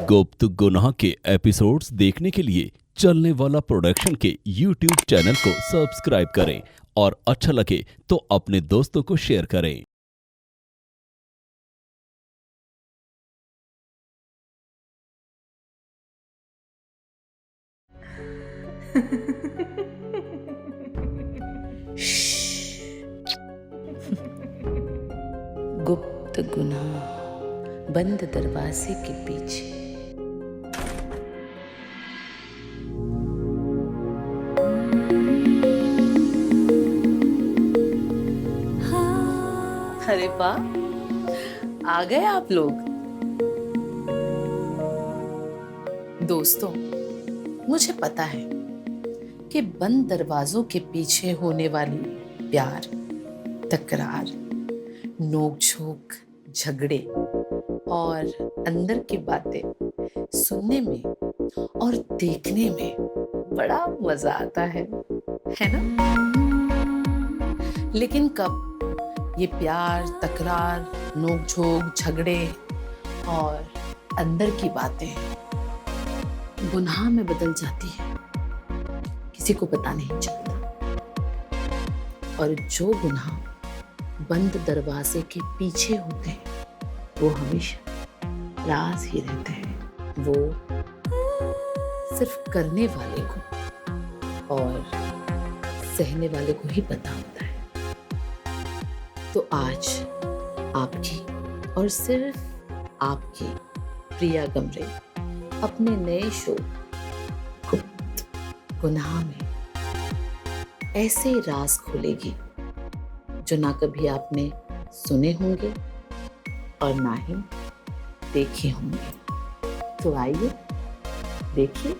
गुप्त गुनाह के एपिसोड्स देखने के लिए चलने वाला प्रोडक्शन के YouTube चैनल को सब्सक्राइब करें और अच्छा लगे तो अपने दोस्तों को शेयर करें। गुप्त गुनाह बंद दरवाजे के पीछे। अरे वाह, आ गए आप लोग। दोस्तों, मुझे पता है कि बंद दरवाजों के पीछे होने वाली प्यार, तकरार, नोक-झोंक, झगड़े और अंदर की बातें सुनने में और देखने में बड़ा मजा आता है ना? लेकिन कब ये प्यार, तकरार, नोक-झोंक, झगड़े और अंदर की बातें गुनाह में बदल जाती है, किसी को पता नहीं चलता। और जो गुनाह बंद दरवाजे के पीछे होते हैं वो हमेशा राज ही रहते हैं। वो सिर्फ करने वाले को और सहने वाले को ही पता होता है। तो आज आपकी और सिर्फ आपकी प्रिया गमरे अपने नए शो गुप्त गुनाह में ऐसे राज खोलेगी जो ना कभी आपने सुने होंगे और ना ही देखे होंगे। तो आइए देखिए।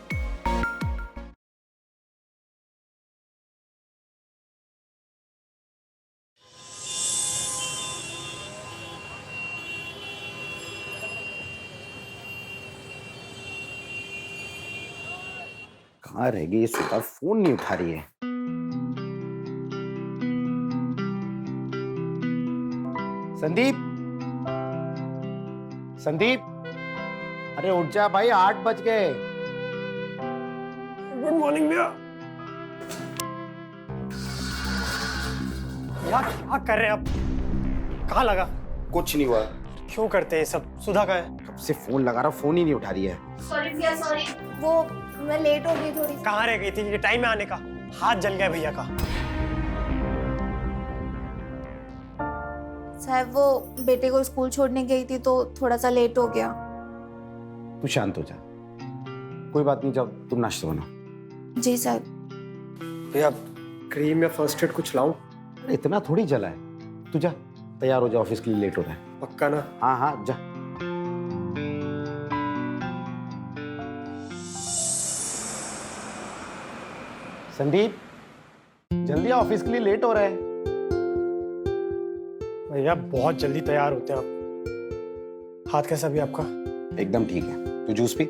कहाँ रह गई सुधा? फोन नहीं उठा रही है। संदीप, संदीप, अरे उठ जा भाई, 8 बज गए। गुड मॉर्निंग भैया। यार क्या कर रहे हैं आप? कहाँ लगा? कुछ नहीं हुआ। क्यों करते हैं सब? सुधा का है? कब से फोन लगा रहा, फोन ही नहीं उठा रही है। सॉरी भैया, सॉरी। वो मैं लेट हो गई थोड़ी। कहाँ रह गई थी? ये टाइम में आने का। हाथ जल गया भैया का। साहब वो बेटे को स्कूल छोड़ने गई थी तो थोड़ा सा लेट हो गया। तू शांत हो जा, कोई बात नहीं। जब तुम नाश्ता बनाओ। जी साहब। भैया क्रीम या फर्स्ट एड कुछ लाऊं? अरे इतना थोड़ी जला है। तू जा, तैयार हो जा, ऑफिस के लिए लेट हो रहा है। पक्का ना? हाँ हाँ जा। संदीप, जल्दी आ, ऑफिस के लिए लेट हो रहा है। भैया बहुत जल्दी तैयार होते हैं आप। हाथ कैसा भी आपका? एकदम ठीक है। तू जूस पी।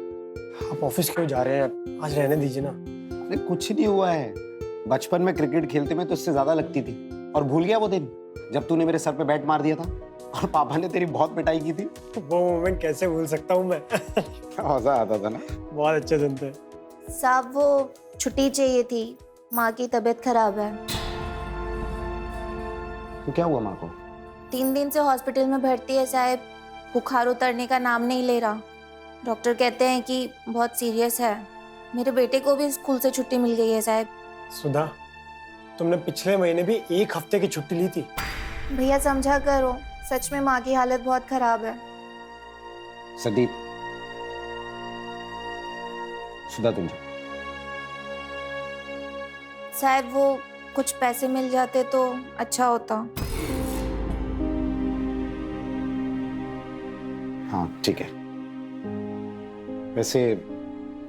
आप ऑफिस क्यों जा रहे हैं? आज रहने दीजिए ना। अरे कुछ नहीं हुआ है। बचपन में क्रिकेट खेलते में तो उससे ज्यादा लगती थी। और भूल गया वो दिन जब तूने मेरे सर पे बैट मार दिया था और पापा ने तेरी बहुत पिटाई की थी? वो मोमेंट कैसे भूल सकता हूँ मैं? क्या मजा आता था ना। बहुत अच्छे दिन थे। साहब वो छुट्टी चाहिए थी, माँ की तबीयत खराब है। तो क्या हुआ माँ को? 3 दिन से हॉस्पिटल में भर्ती है साहब। बुखार उतरने का नाम नहीं ले रहा। डॉक्टर कहते हैं कि बहुत सीरियस है। मेरे बेटे को भी स्कूल से छुट्टी मिल गई है साहब। सुधा, तुमने पिछले महीने भी 1 हफ्ते की छुट्टी ली थी। भैया समझा करो, सच में माँ की हालत बहुत खराब है। संदीप, सुधा तुम जाओ। साहब वो कुछ पैसे मिल जाते तो अच्छा होता। हाँ ठीक है। वैसे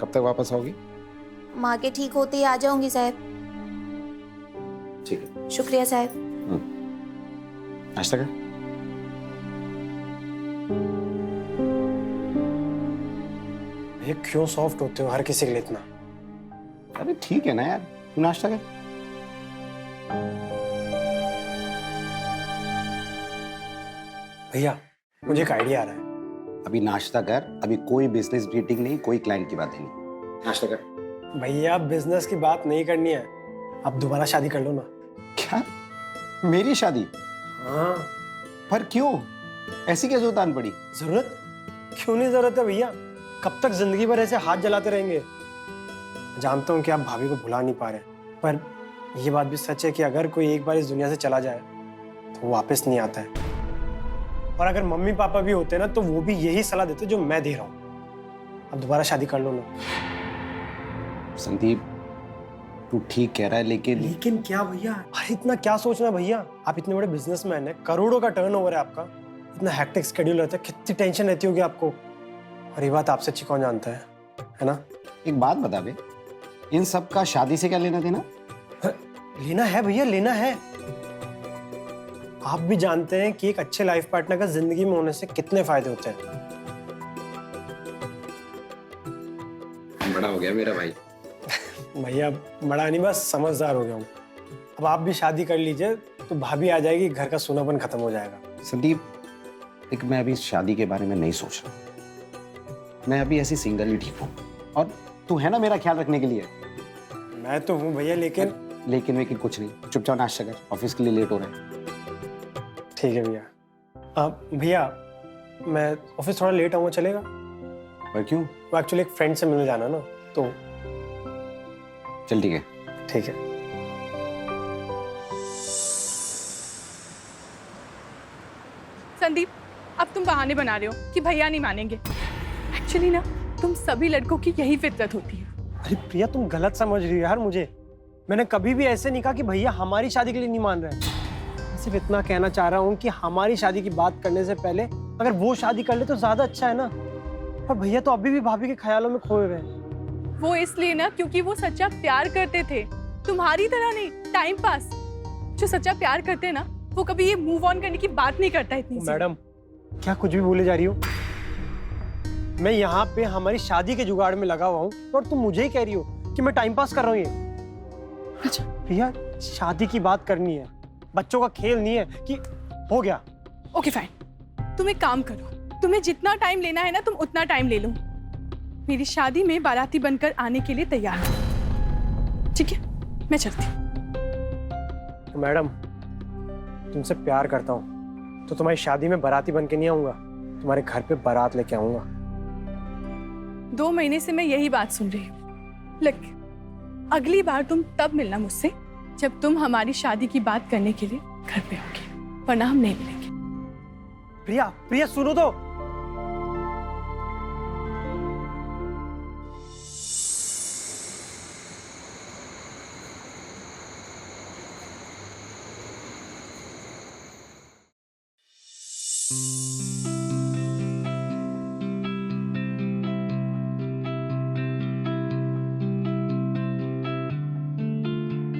कब तक वापस आओगी? माँ के ठीक होते ही आ जाऊंगी साहब। ठीक है। शुक्रिया साहब। नाश्ता कर। ये क्यों सॉफ्ट होते हो हर किसी के लिए इतना? अरे ठीक है ना यार, तू नाश्ता कर। भैया मुझे एक आइडिया आ रहा है। अभी नाश्ता कर, अभी कोई बिजनेस मीटिंग नहीं, कोई क्लाइंट की बातें नहीं। नाश्ता कर। भैया बिजनेस की बात नहीं करनी है, आप दोबारा शादी कर लो ना। क्या? मेरी शादी? हाँ। पर क्यों? ऐसी क्या जरूरत पड़ी? जरूरत? क्यों नहीं जरूरत है भैया, कब तक जिंदगी भर ऐसे हाथ जलाते रहेंगे? जानता हूँ कि आप भाभी को भुला नहीं पा रहे, पर ये बात भी सच है कि अगर कोई एक बार इस दुनिया से चला जाए तो वो वापस नहीं आता है। और अगर मम्मी पापा भी होते ना तो वो भी यही सलाह देते जो मैं दे रहा हूँ। अब दोबारा शादी कर लो ना। संदीप, तू ठीक कह रहा है, लेकिन क्या भैया? अरे इतना क्या सोचना भैया, आप इतने बड़े बिजनेसमैन हैं, करोड़ों का टर्नओवर है आपका, इतना हेक्टिक शेड्यूल रहता है, कितनी टेंशन रहती होगी आपको। और ये बात आपसे अच्छी कौन जानता है ना? एक बात बता बे, इन सब का शादी से क्या लेना देना? लेना है भैया, लेना है। आप भी जानते हैं कि एक अच्छे लाइफ पार्टनर का जिंदगी में होने से कितने फायदे होते हैं। बड़ा हो गया मेरा भाई। भैया बड़ा नहीं, बस समझदार हो गया हूँ। अब आप भी शादी कर लीजिए तो भाभी आ जाएगी, घर का सूनापन खत्म हो जाएगा। संदीप, एक मैं अभी शादी के बारे में नहीं सोच रहा, मैं अभी ऐसी सिंगल ही ठीक हूँ, और तू है ना मेरा ख्याल रखने के लिए। मैं तो हूँ भैया, लेकिन कुछ नहीं, चुपचाप नाश्ता कर, ऑफिस के लिए लेट हो रहा है। ठीक है भैया। भैया मैं ऑफिस थोड़ा लेट आऊँगा, चलेगा? पर क्यों? वो एक्चुअली एक फ्रेंड से मिलने जाना ना, तो चल ठीक है। ठीक है। संदीप, अब तुम बहाने बना रहे हो कि भैया नहीं मानेंगे। एक्चुअली ना तुम सभी लड़कों की यही फितरत होती है। अरे प्रिया, तुम गलत समझ रही हो यार मुझे। मैंने कभी भी ऐसे नहीं कहा कि भैया हमारी शादी के लिए नहीं मान रहे हैं। मैं सिर्फ इतना कहना चाह रहा हूँ कि हमारी शादी की बात करने से पहले अगर वो शादी कर ले तो ज्यादा अच्छा है ना। पर भैया तो अभी भी भाभी के ख्यालों में खोए हुए हैं। वो इसलिए ना क्योंकि वो सच्चा प्यार करते थे, तुम्हारी तरह नहीं टाइम पास। जो सच्चा प्यार करते हैं ना वो कभी ये मूव ऑन करने की बात नहीं करता इतनी सी। मैडम, क्या कुछ भी बोले जा रही हो? मैं यहाँ पे हमारी शादी के जुगाड़ में लगा हुआ हूँ और तुम मुझे ही कह रही हो कि मैं टाइम पास कर रहा हूँ ये। अच्छा भैया, शादी की बात करनी है, बच्चों का खेल नहीं है कि हो गया। ओके फाइन, तुम एक काम करो, तुम्हें जितना टाइम लेना है ना तुम उतना टाइम ले लो। मेरी शादी में बाराती बनकर आने के लिए तैयार हो, ठीक है? मैं चलती हूँ। मैडम, तुमसे प्यार करता हूँ तो तुम्हारी शादी में बाराती बन के नहीं आऊंगा, तुम्हारे घर पे बारात लेके आऊंगा। 2 महीने से मैं यही बात सुन रही हूँ। लग अगली बार तुम तब मिलना मुझसे जब तुम हमारी शादी की बात करने के लिए घर पे आओगे, वरना हम नहीं मिलेंगे। प्रिया, प्रिया सुनो तो।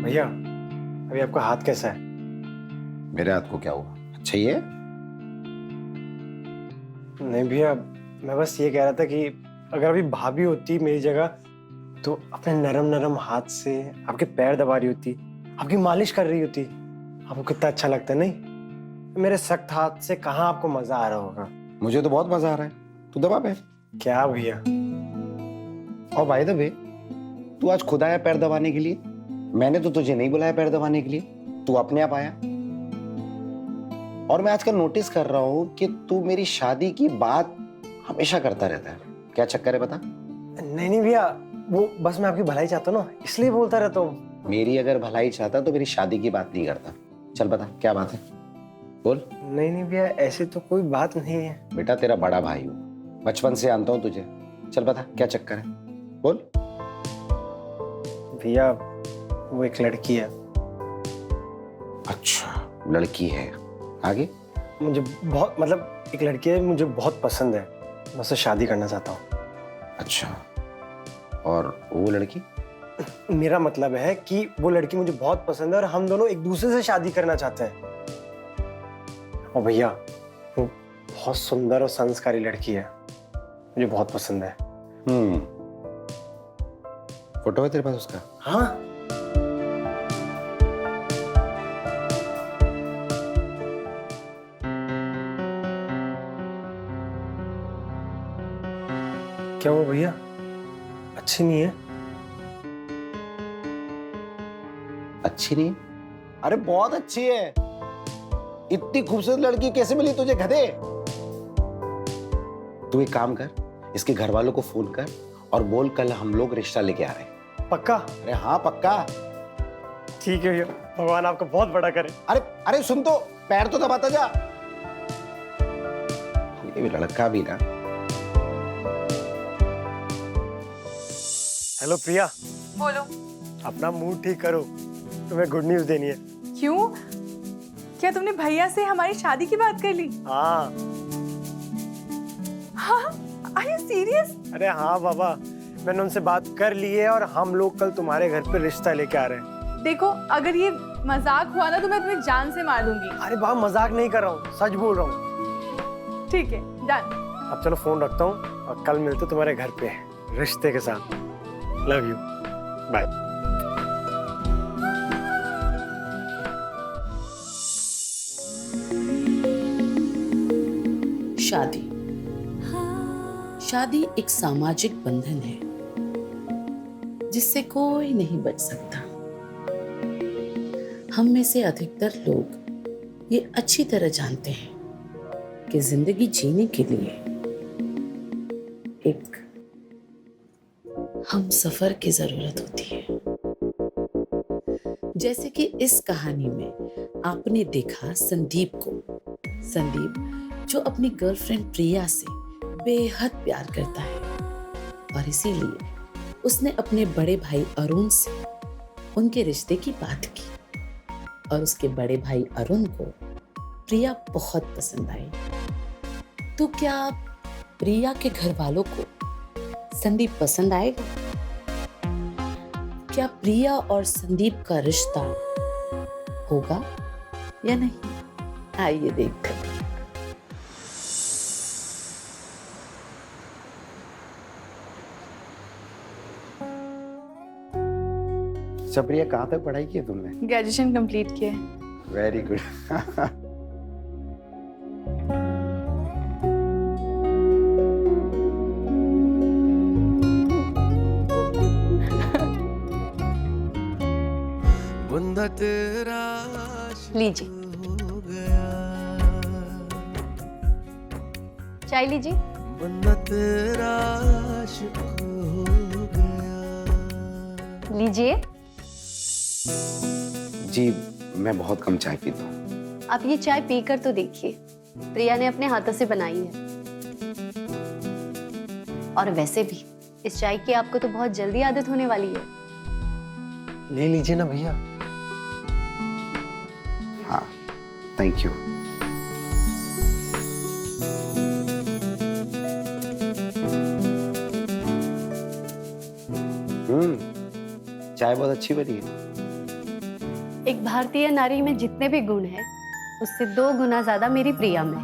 भैया, अभी आपका हाथ कैसा है? मेरे हाथ को क्या हुआ? अच्छा ही है। नहीं भैया, मैं बस ये कह रहा था कि अगर अभी भाभी होती मेरी जगह तो अपने नरम नरम हाथ से आपके पैर दबा रही होती, आपकी मालिश कर रही होती, आपको कितना अच्छा लगता नहीं? मेरे सख्त हाथ से कहाँ आपको मजा आ रहा होगा? मुझे तो बहुत मजा आ रहा है, तू दबा पैर। क्या भैया? और भाई दबे, तू आज खुद आया पैर दबाने के लिए? मैंने तो तुझे नहीं बुलाया पैर दबाने के लिए, तू अपने आप आया। और मैं आजकल नोटिस कर रहा हूँ कि तू मेरी शादी की बात हमेशा करता रहता है। क्या चक्कर है बता? नहीं भैया, वो बस मैं आपकी भलाई चाहता हूँ ना, इसलिए बोलता रहता हूँ। मेरी अगर भलाई चाहता तो मेरी शादी की बात नहीं करता। चल बता, क्या बात है, बोल। नहीं भैया, ऐसी तो कोई बात नहीं है। बेटा तेरा बड़ा भाई हूँ, बचपन से जानता हूँ तुझे। चल बता, क्या चक्कर है, बोल। भैया, वो एक लड़की है। अच्छा, लड़की है, आगे? मुझे बहुत, मतलब एक लड़की है, मुझे बहुत पसंद है, मैं उससे शादी करना चाहता हूँ। अच्छा, और वो लड़की? मेरा मतलब है कि वो लड़की मुझे बहुत पसंद है और हम दोनों एक दूसरे से शादी करना चाहते हैं। और भैया, वो बहुत सुंदर और संस्कारी लड़की है, मुझे बहुत पसंद है। फोटो है तेरे पास उसका? हाँ। क्या हुआ भैया, अच्छी नहीं है? अच्छी नहीं? अरे बहुत अच्छी है। इतनी खूबसूरत लड़की कैसे मिली तुझे गधे? तू एक काम कर, इसके घर वालों को फोन कर और बोल कल हम लोग रिश्ता लेके आ रहे हैं। पक्का? अरे हाँ पक्का। ठीक है भैया, भगवान आपका बहुत बड़ा करे। अरे अरे सुन तो, पैर तो दबाता जा। ये भी लड़का भी ना। हेलो प्रिया, बोलो। अपना मूड ठीक करो, तुम्हें गुड न्यूज देनी है। क्यों? क्या तुमने भैया से हमारी शादी की बात कर ली? हाँ। हाँ? Are you serious? अरे हाँ बाबा, मैंने उनसे बात कर ली है और हम लोग कल तुम्हारे घर पे रिश्ता लेके आ रहे हैं। देखो, अगर ये मजाक हुआ ना तो मैं तुम्हें जान से मार दूंगी। अरे बाबा मजाक नहीं कर रहा हूँ, सच बोल रहा हूँ। ठीक है, डन। अब चलो फोन रखता हूँ और कल मिलते तुम्हारे घर पे रिश्ते के साथ। Love you, bye. शादी शादी एक सामाजिक बंधन है जिससे कोई नहीं बच सकता। हम में से अधिकतर लोग ये अच्छी तरह जानते हैं कि जिंदगी जीने के लिए एक हम सफर की जरूरत होती है। जैसे कि इस कहानी में आपने देखा संदीप को, संदीप जो अपनी गर्लफ्रेंड प्रिया से बेहद प्यार करता है और इसीलिए उसने अपने बड़े भाई अरुण से उनके रिश्ते की बात की और उसके बड़े भाई अरुण को प्रिया बहुत पसंद आई। तो क्या प्रिया के घर वालों को संदीप पसंद आएगा? क्या प्रिया और संदीप का रिश्ता होगा या नहीं? आइए देखते हैं। अच्छा प्रिया, कहाँ तक पढ़ाई की है तुमने? ग्रेजुएशन कंप्लीट किया है। Very good. बंदा तेरा लीजिए चाय लीजिए। बंदा तेरा आशिक हो गया। लीजिए। जी मैं बहुत कम चाय पीता हूँ। आप ये चाय पीकर तो देखिए, प्रिया ने अपने हाथों से बनाई है। और वैसे भी इस चाय की आपको तो बहुत जल्दी आदत होने वाली है। ले लीजिए ना भैया। हाँ थैंक यू। चाय बहुत अच्छी बनी है। एक भारतीय नारी में जितने भी गुण हैं, उससे 2 गुना ज्यादा मेरी प्रिया में।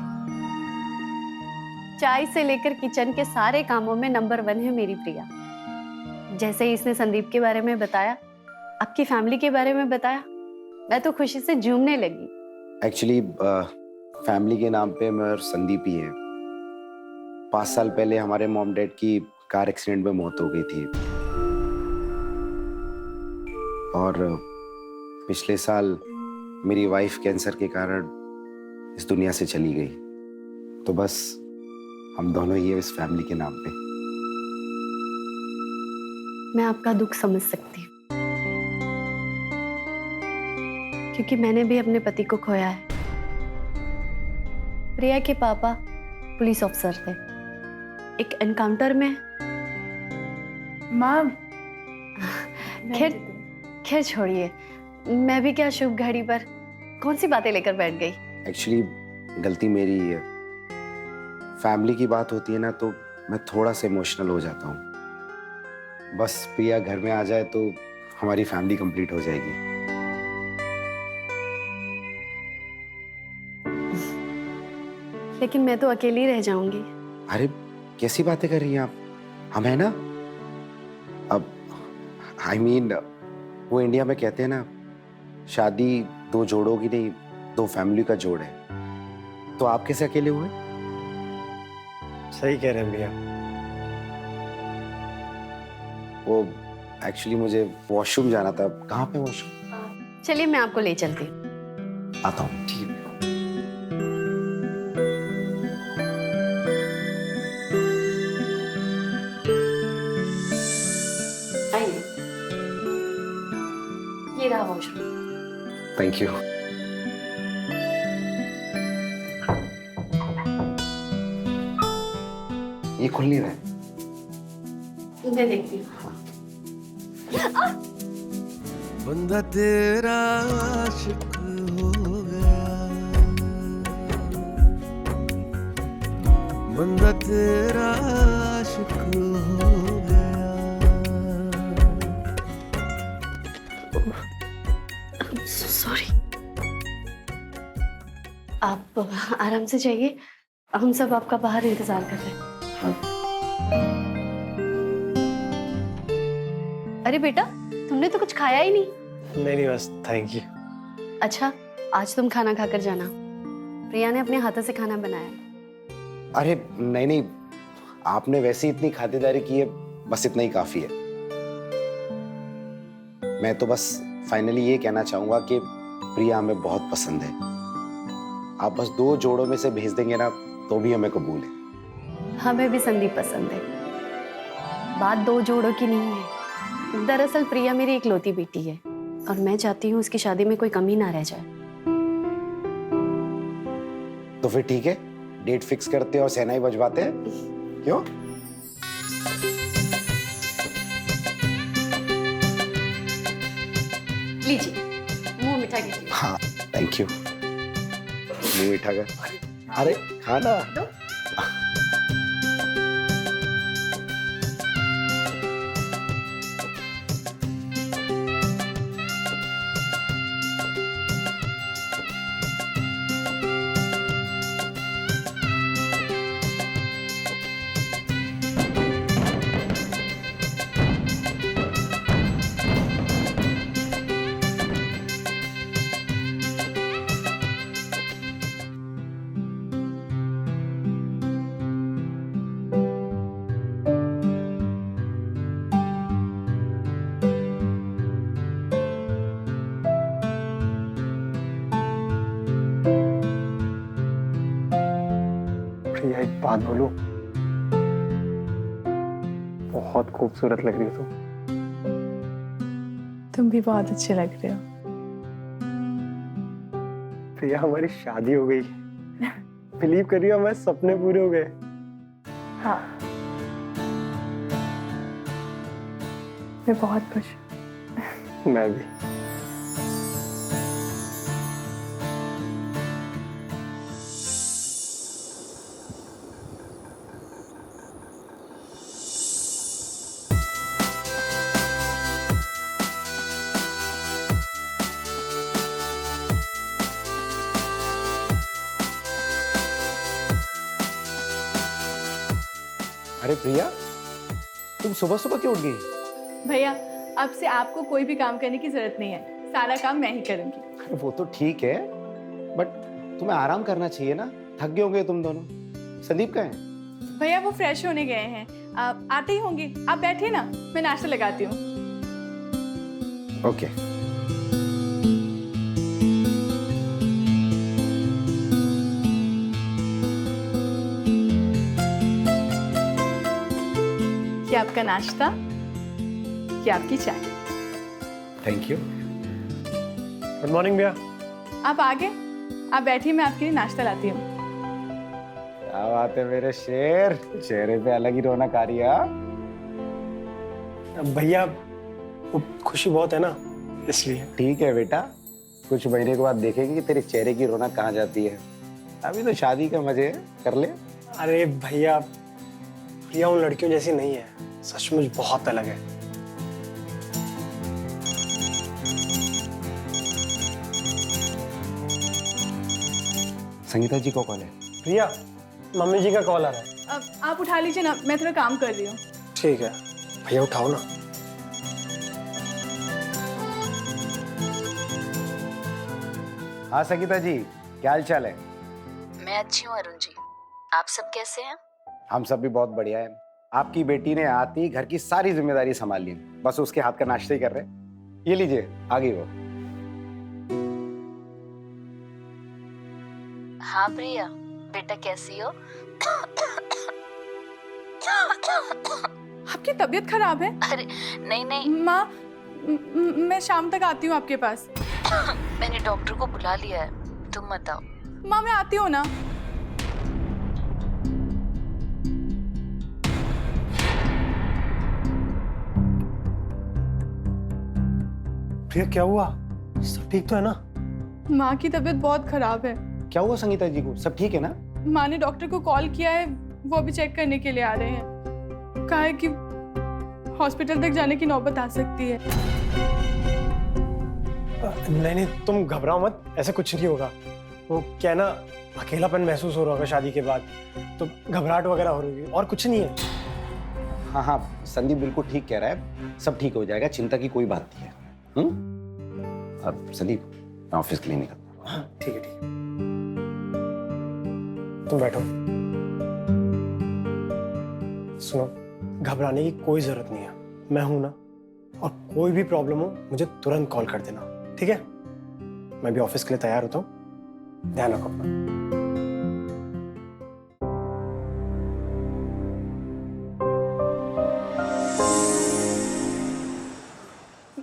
चाय से लेकर किचन के सारे कामों में नंबर 1 है मेरी प्रिया। जैसे ही इसने संदीप के बारे में बताया, आपकी फैमिली के बारे में बताया, मैं तो खुशी से झूमने लगी। एक्चुअली फैमिली के नाम पे मैं और संदीप ही है। 5 साल पहले हमारे मॉम डैड की कार एक्सीडेंट में मौत हो गई थी और पिछले साल मेरी वाइफ कैंसर के कारण इस दुनिया से चली गई। तो बस हम दोनों ही है इस फैमिली के नाम पे। मैं आपका दुख समझ सकती हूँ, क्योंकि मैंने भी अपने पति को खोया है। प्रिया के पापा पुलिस ऑफिसर थे। एक एनकाउंटर में। माँ, खैर छोड़िए, मैं भी क्या शुभ घड़ी पर कौन सी बातें लेकर बैठ गई। एक्चुअली गलती मेरी ही है। फैमिली की बात होती है ना तो मैं थोड़ा सा इमोशनल हो जाता हूँ। बस प्रिया घर में आ जाए तो हमारी फैमिली कंप्लीट हो जाएगी। लेकिन मैं तो अकेली रह जाऊंगी। अरे कैसी बातें कर रही हैं आप? हम है ना। अब I mean, वो इंडिया में कहते हैं ना, शादी 2 जोड़ों की नहीं 2 फैमिली का जोड़ है। तो आप कैसे अकेले हुए? सही कह रहे हैं भैया। वो एक्चुअली मुझे वॉशरूम जाना था। कहाँ पे वॉशरूम? चलिए मैं आपको ले चलती हूँ। आता हूँ। ठीक है। आइए, ये रहा वॉशरूम। Thank you. ये खुल नहीं रहा है। मैं देखती हूँ। बंदा तेरा आशिक हो गया, बंदा तेरा आशिक हो गया। सॉरी। आप आराम से जाइए, हम सब आपका बाहर इंतजार कर रहे हैं। अरे बेटा, तुमने तो कुछ खाया ही नहीं। नहीं बस थैंक यू। अच्छा, आज तुम खाना खाकर जाना। प्रिया ने अपने हाथों से खाना बनाया है। अरे नहीं नहीं, आपने वैसे ही इतनी खातिरदारी की है, बस इतना ही काफी है। मैं तो बस फाइनली ये कहना चाहूंगा कि प्रिया हमें बहुत पसंद है। आप बस 2 जोड़ों में से भेज देंगे ना तो भी हमें कबूल है। हमें भी संदीप पसंद है। बात 2 जोड़ों की नहीं है। दरअसल प्रिया मेरी इकलौती बेटी है और मैं चाहती हूँ उसकी शादी में कोई कमी ना रह जाए। तो फिर ठीक है, डेट फिक्स करते हैं और सहनाई बजवाते हैं। क्यों? लीजिए, मुंह मीठा कीजिए। हाँ थैंक यू। मुंह मीठा कर। अरे खाना। प्रिया एक बात बोलूं, बहुत खूबसूरत लग रही हो तुम। तुम भी बहुत अच्छे लग रहे हो। प्रिया हमारी शादी हो गई। बिलीव करिए हमारे सपने पूरे हो गए। हाँ, मैं बहुत खुश हूँ। मैं भी। अरे प्रिया, तुम सुबह सुबह क्यों उठ गई? भैया, अब से आपको कोई भी काम करने की जरूरत नहीं है। सारा काम मैं ही करूंगी। अरे वो तो ठीक है, बट तुम्हें आराम करना चाहिए ना। थक गए होंगे तुम दोनों। संदीप कहाँ है? भैया वो फ्रेश होने गए हैं, आते ही होंगे। आप बैठिए ना, मैं नाश्ता लगाती हूँ। ओके। ये आपका नाश्ता, ये आपकी चाय। Thank you. गुड मॉर्निंग भैया। आप आ गए, आप बैठिए, मैं आपके लिए नाश्ता लाती हूँ। क्या बात है मेरे शेर, चेहरे पे अलग ही रौनक आ रही है। अब भैया वो खुशी बहुत है ना, इसलिए। ठीक है बेटा, कुछ महीने के बाद देखेंगे कि तेरे चेहरे की रौनक कहाँ जाती है। अभी तो शादी का मजे है, कर ले। अरे भैया, प्रिया उन लड़कियों जैसी नहीं है, सचमुच बहुत अलग है। संगीता जी को कॉल है। प्रिया, मम्मी जी का कॉल आ रहा है। अब आप उठा लीजिए ना, मैं थोड़ा काम कर रही हूँ। ठीक है भैया, उठाओ ना। हाँ संगीता जी, क्या हाल चाल है? मैं अच्छी हूँ अरुण जी, आप सब कैसे हैं? हम सब भी बहुत बढ़िया है। आपकी बेटी ने आती ही घर की सारी जिम्मेदारी संभाल ली, बस उसके हाथ का नाश्ता ही कर रहे। ये लीजिए, आ गई वो। हाँ प्रिया, बेटा कैसी हो? आपकी तबीयत खराब है? अरे नहीं नहीं, माँ, मैं शाम तक आती हूँ आपके पास। मैंने डॉक्टर को बुला लिया है, तुम मत आओ। माँ मैं आती हूँ ना। प्रिया क्या हुआ? सब ठीक तो है ना? माँ की तबीयत बहुत खराब है। क्या हुआ संगीता जी को? सब ठीक है ना? माँ ने डॉक्टर को कॉल किया है, वो अभी चेक करने के लिए आ रहे हैं। कहा है कि हॉस्पिटल तक जाने की नौबत आ सकती है। नहीं नहीं, तुम घबराओ मत, ऐसा कुछ नहीं होगा। वो क्या है ना, अकेलापन महसूस हो रहा होगा शादी के बाद, तो घबराहट वगैरह हो रही है, और कुछ नहीं है। हाँ हाँ, संदीप बिल्कुल ठीक कह रहा है, सब ठीक हो जाएगा, चिंता की कोई बात नहीं है। अब संदीप, मैं ऑफिस के लिए निकलता हूँ। हाँ ठीक है, तुम बैठो। सुनो, घबराने की कोई जरूरत नहीं है, मैं हूं ना, और कोई भी प्रॉब्लम हो मुझे तुरंत कॉल कर देना, ठीक है? मैं भी ऑफिस के लिए तैयार होता हूँ, ध्यान रखो अपना।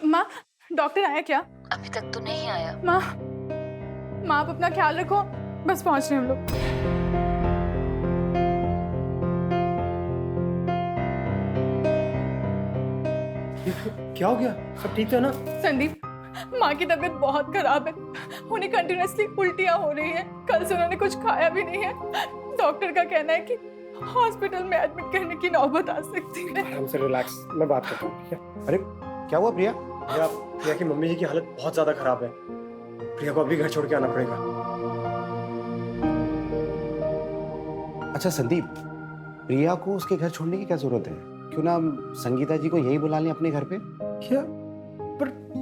माँ, डॉक्टर आया क्या? अभी तक तो नहीं आया। माँ, आप अपना ख्याल रखो, बस पहुंच रहे हैं हम लोग। क्या हो गया? सब ठीक है ना? संदीप, माँ की तबीयत बहुत खराब है, उन्हें कंटिन्यूअसली उल्टियाँ हो रही है। कल से उन्होंने कुछ खाया भी नहीं है। डॉक्टर का कहना है कि हॉस्पिटल में एडमिट करने की नौबत आ सकती है। आराम से रिलैक्स, मैं बात करता हूँ, ठीक है? अरे क्या हुआ प्रिया? प्रिया की मम्मी जी की हालत बहुत ज्यादा खराब है, प्रिया को अभी घर छोड़ के आना पड़ेगा। अच्छा संदीप, प्रिया को उसके घर छोड़ने की क्या जरूरत है? क्यों ना हम संगीता जी को यहीं बुला लें अपने घर पे? क्या?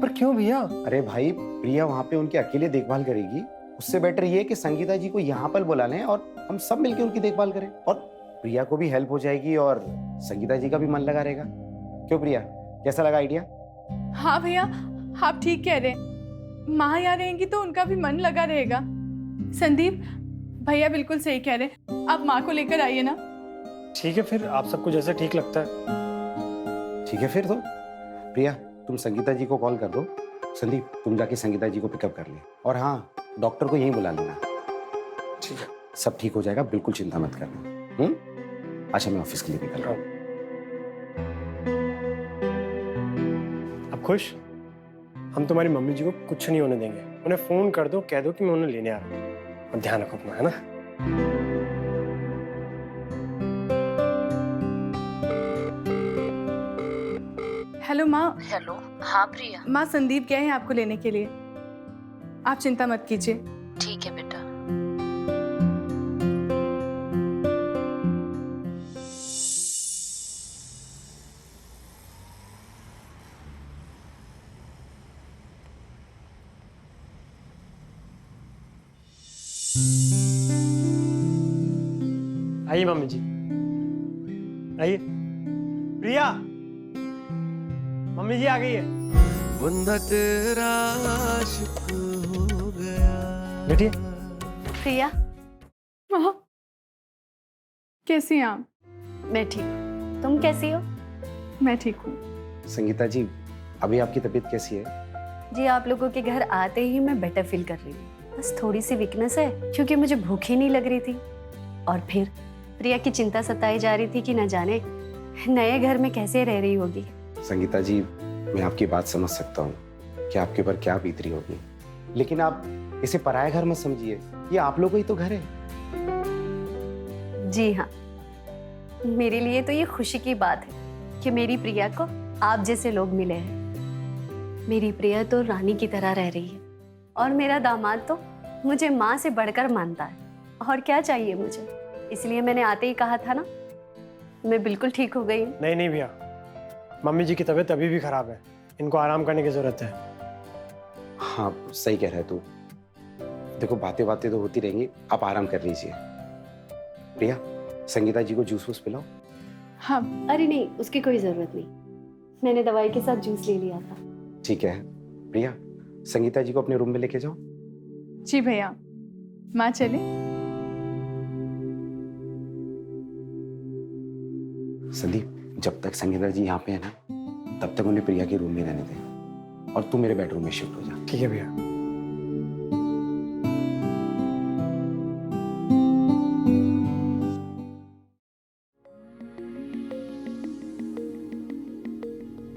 पर क्यों भैया? अरे भाई, प्रिया वहां पे उनकी अकेले देखभाल करेगी, उससे बेटर ये है कि संगीता जी को यहाँ पर बुला लें और हम सब मिलकर उनकी देखभाल करें, और प्रिया को भी हेल्प हो जाएगी और संगीता जी का भी मन लगा रहेगा। क्यों प्रिया, कैसा लगा आइडिया? हाँ भैया, आप ठीक कह रहे हैं। माँ यहाँ रहेंगी तो उनका भी मन लगा रहेगा। संदीप, भैया बिल्कुल सही कह रहे हैं, आप माँ को लेकर आइए ना। ठीक है, फिर आप सबको जैसे ठीक लगता है। ठीक है फिर तो प्रिया, तुम संगीता जी को कॉल कर दो, संदीप तुम जाके संगीता जी को पिकअप कर ले, और हाँ डॉक्टर को यहीं बुला लेना। ठीक है, सब ठीक हो जाएगा, बिल्कुल चिंता मत करना। अच्छा मैं ऑफिस के लिए निकल रहा हूँ। अब खुश? हम तुम्हारी मम्मी जी को कुछ नहीं होने देंगे, उन्हें फोन कर दो, कह दो कि मैं उन्हें लेने आ रहा हूँ, और ध्यान रखो अपना, है ना? हेलो माँ। हेलो, हाँ प्रिया। माँ, संदीप गए हैं आपको लेने के लिए, आप चिंता मत कीजिए। ठीक है बेटा। आइए मम्मी जी, आइए। प्रिया, मम्मी जी आ गई है। बंदा तेरा आशिक हो गया। बैठिए। प्रिया, माँ, कैसी हैं आप? मैं ठीक हूँ, तुम कैसी हो? मैं ठीक हूँ। संगीता जी, अभी आपकी तबीयत कैसी है? जी, आप लोगों के घर आते ही मैं बेटर फील कर रही हूँ। बस थोड़ी सी वीकनेस है, क्योंकि मुझे भूख ही नहीं लग रही थी, और फिर प्रिया की चिंता सताई जा रही थी कि न जाने नए घर में कैसे रह रही होगी। संगीता जी, मैं आपकी बात समझ सकता हूँ कि आपके ऊपर क्या बीत रही होगी, लेकिन आप इसे पराया घर मत समझिए, ये आप लोगों ही तो घर है। जी हाँ, मेरे लिए तो ये खुशी की बात है कि मेरी प्रिया को आप जैसे लोग मिले हैं। मेरी प्रिया तो रानी की तरह रह रही है, और मेरा दामाद तो मुझे माँ से बढ़कर मानता है, और क्या चाहिए मुझे। इसलिए मैंने आते ही कहा था ना, मैं बिल्कुल ठीक हो गई हूँ। नहीं नहीं भैया, मम्मी जी की तबीयत अभी भी खराब है, इनको आराम करने की जरूरत है। हाँ सही कह रहा है तू, देखो बातें बातें तो होती रहेंगी, आप आराम कर लीजिए। प्रिया, संगीता जी को जूस वूस पिलाओ। हाँ अरे नहीं, उसकी कोई जरूरत नहीं, मैंने दवाई के साथ जूस ले लिया था। ठीक है प्रिया, संगीता जी को अपने रूम में लेके जाओ। जी भैया। माँ चले? संदीप, जब तक संगीता जी यहाँ पे है ना, तब तक उन्हें प्रिया के रूम में रहने दे और तू मेरे बेडरूम में शिफ्ट हो जा। ठीक है भैया।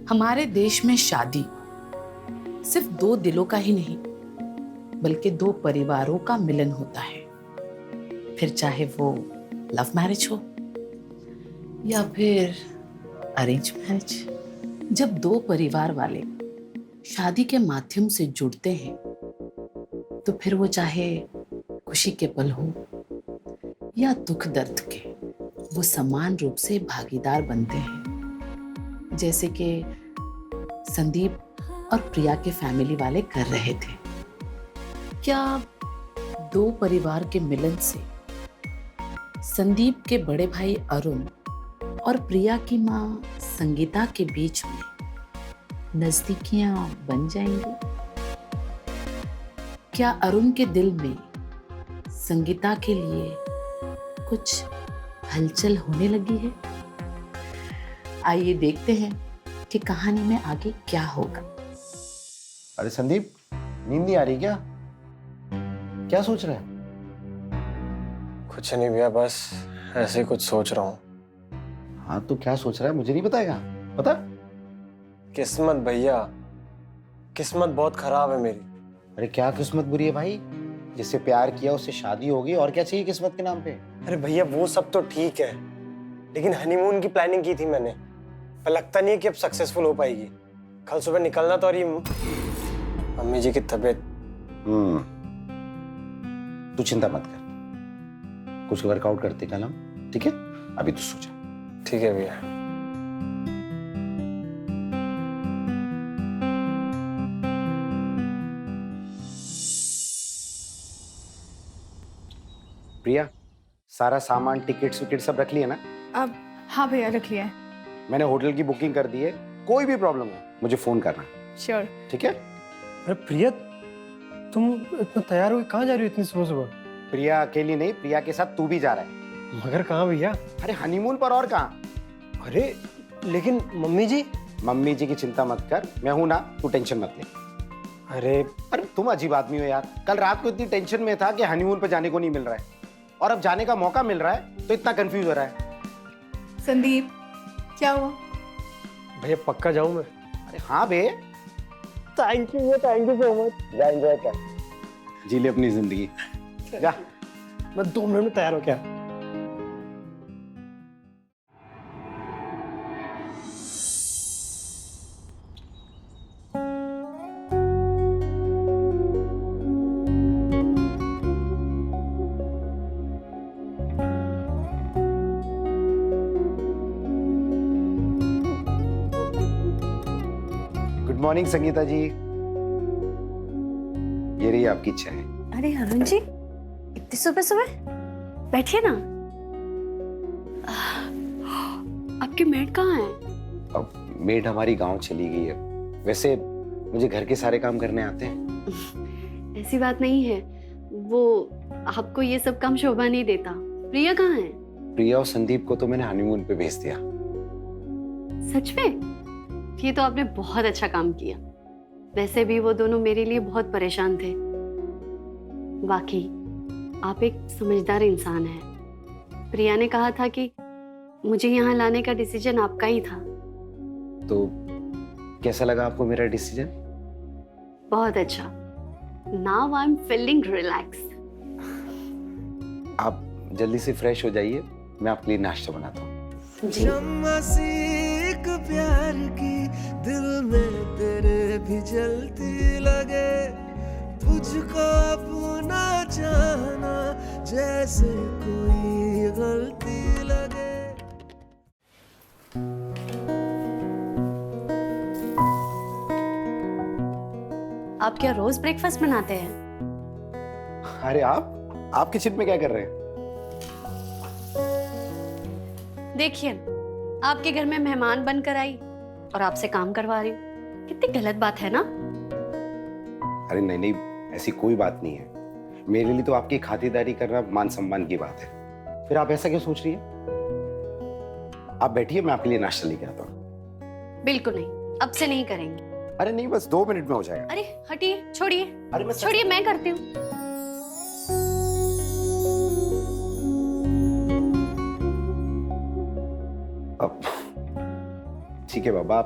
हमारे देश में शादी सिर्फ दो दिलों का ही नहीं, बल्कि दो परिवारों का मिलन होता है। फिर चाहे वो लव मैरिज हो या फिर अरेंज मैरिज। जब दो परिवार वाले शादी के माध्यम से जुड़ते हैं तो फिर वो चाहे खुशी के पल हो या दुख दर्द के, वो समान रूप से भागीदार बनते हैं, जैसे कि संदीप और प्रिया के फैमिली वाले कर रहे थे। क्या दो परिवार के मिलन से संदीप के बड़े भाई अरुण और प्रिया की माँ संगीता के बीच में नजदीकियां बन जाएंगी? क्या अरुण के दिल में संगीता के लिए कुछ हलचल होने लगी है? आइए देखते हैं कि कहानी में आगे क्या होगा। अरे संदीप, नींद नहीं आ रही क्या? क्या सोच रहा है? कुछ नहीं भैया, बस ऐसे ही कुछ सोच रहा हूँ। हाँ तो क्या सोच रहा है, मुझे नहीं बताएगा? बता। किस्मत भैया, किस्मत बहुत खराब है मेरी। अरे क्या किस्मत बुरी है भाई? जिससे प्यार किया उससे शादी हो गई, और क्या चाहिए किस्मत के नाम पे? अरे भैया वो सब तो ठीक है, लेकिन हनीमून की प्लानिंग की थी मैंने, पर लगता नहीं है कि अब सक्सेसफुल हो पाएगी। कल सुबह निकलना तो, और ये मम्मी जी की तबीयत। तू चिंता मत कर, कुछ वर्कआउट करते कल हम, ठीक है? अभी तू सो जा। ठीक है भैया। प्रिया, सारा सामान, टिकट विकेट सब रख लिए ना? अब हाँ भैया, रख लिया है। मैंने होटल की बुकिंग कर दी है, कोई भी प्रॉब्लम हो मुझे फोन करना, श्योर। ठीक है? अरे प्रिया, तुम इतना तैयार हो, कहाँ जा रही हो इतनी सुबह सुबह? प्रिया अकेली नहीं, प्रिया के साथ तू भी जा रहा है। मगर कहाँ भैया? अरे हनीमून पर, और कहाँ? अरे लेकिन मम्मी जी? मम्मी जी की चिंता मत कर, मैं हूं ना, तू टेंशन मत ले। अरे तुम अजीब आदमी हो यार। कल रात को इतनी टेंशन में था कि हनीमून पे जाने को नहीं मिल रहा है, और अब जाने का मौका मिल रहा है तो इतना कंफ्यूज हो रहा है। संदीप, क्या हुआ? भैया पक्का जाऊं मैं? अरे हाँ बे। Thank you so much. जा एंजॉय कर, जी ले अपनी जिंदगी, जा। मैं 2 मिनट में तैयार हो क्या? गुड मॉर्निंग संगीता जी, ये रही आपकी चाय। अरे अरुण जी, इतनी सुबह सुबह बैठिए ना। आपकी मेड कहाँ है? अब मेड हमारी गांव चली गई है। वैसे मुझे घर के सारे काम करने आते हैं। ऐसी बात नहीं है, वो आपको ये सब काम शोभा नहीं देता। प्रिया कहाँ है? प्रिया और संदीप को तो मैंने हनीमून पे भेज दिया। सच में? ये तो आपने बहुत अच्छा काम किया। वैसे भी वो दोनों मेरे लिए बहुत परेशान थे। वाकई आप एक समझदार इंसान हैं। प्रिया ने कहा था कि मुझे यहाँ लाने का डिसीजन आपका ही था। तो कैसा लगा आपको मेरा डिसीजन? बहुत अच्छा। Now I am feeling relax. आप जल्दी से फ्रेश हो जाइए, मैं आपके लिए नाश्ता बनाता हूँ। शम्मा सी एक प्यार की दिल में तेरे भी जलती लगे, तुझको अपना जाना जैसे कोई गलती लगे। आप क्या रोज ब्रेकफास्ट बनाते हैं? अरे आप किचन में क्या कर रहे हैं? देखिए, आपके घर में मेहमान बनकर आई और आपसे काम करवा रही हूँ। कितनी गलत बात है ना। अरे नहीं नहीं, ऐसी कोई बात नहीं है। मेरे लिए तो आपकी खातिरदारी करना मान सम्मान की बात है। फिर आप ऐसा क्यों सोच रही है? आप बैठिए, मैं आपके लिए नाश्ता लेके आता हूँ। बिल्कुल नहीं, अब से नहीं करेंगे। अरे नहीं, बस 2 मिनट में हो जाएगा। अरे हटिए, छोड़िए। अरे छोड़िए, मैं करती हूँ। अब ठीक है बाबा,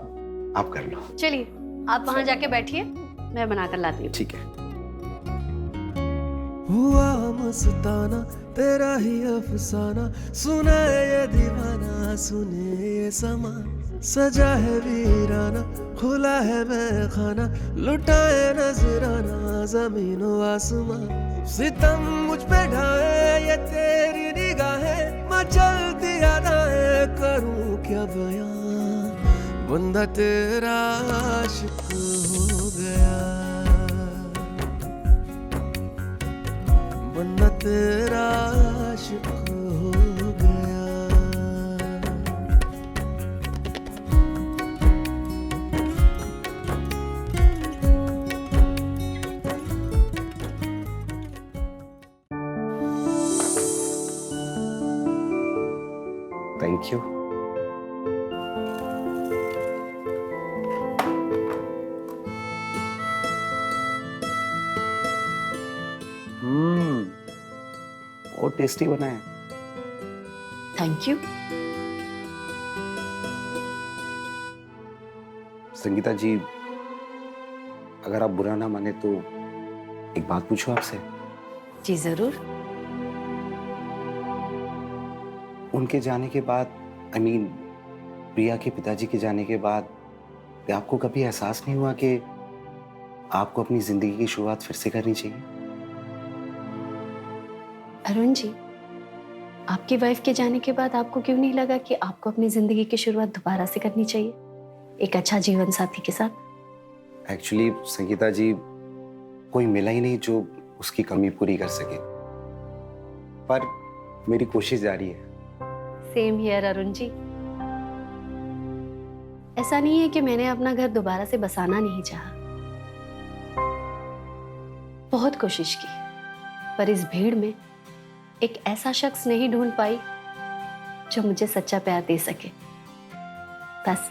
आप कर लो। चलिए, आप वहां जाके बैठिए, मैं बनाकर लाती हूँ। ठीक है। हुआ मस्ताना तेरा ही अफसाना, सुना ये दीवाना, सुने ये समा, सजा है वीराना, खुला है मैं खाना, लुटाए नजराना जमीन व आसमां, सितम मुझ पे ढाए ये तेरी निगाहें, मचलती अदाएं करूं क्या बयां, बंदा तेरा आशिक हो गया, बंदा तेरा आशिक हो गया। Thank you. बहुत टेस्टी बना है। Thank you. संगीता जी, अगर आप बुरा ना माने तो एक बात पूछूं आपसे? जी जरूर। उनके जाने के बाद, प्रिया के पिताजी के जाने के बाद आपको कभी एहसास नहीं हुआ कि आपको अपनी जिंदगी की शुरुआत फिर से करनी चाहिए? अरुण जी, आपकी वाइफ के जाने के बाद आपको क्यों नहीं लगा कि आपको अपनी जिंदगी की शुरुआत दोबारा से करनी चाहिए, एक अच्छा जीवन साथी के साथ? एक्चुअली संगीता जी, कोई मिला ही नहीं जो उसकी कमी पूरी कर सके, पर मेरी कोशिश जारी है। Same here Arun ji. ऐसा नहीं है कि मैंने अपना घर दोबारा से बसाना नहीं चाहा, बहुत कोशिश की, पर इस भीड़ में एक ऐसा शख्स नहीं ढूंढ पाई जो मुझे सच्चा प्यार दे सके। बस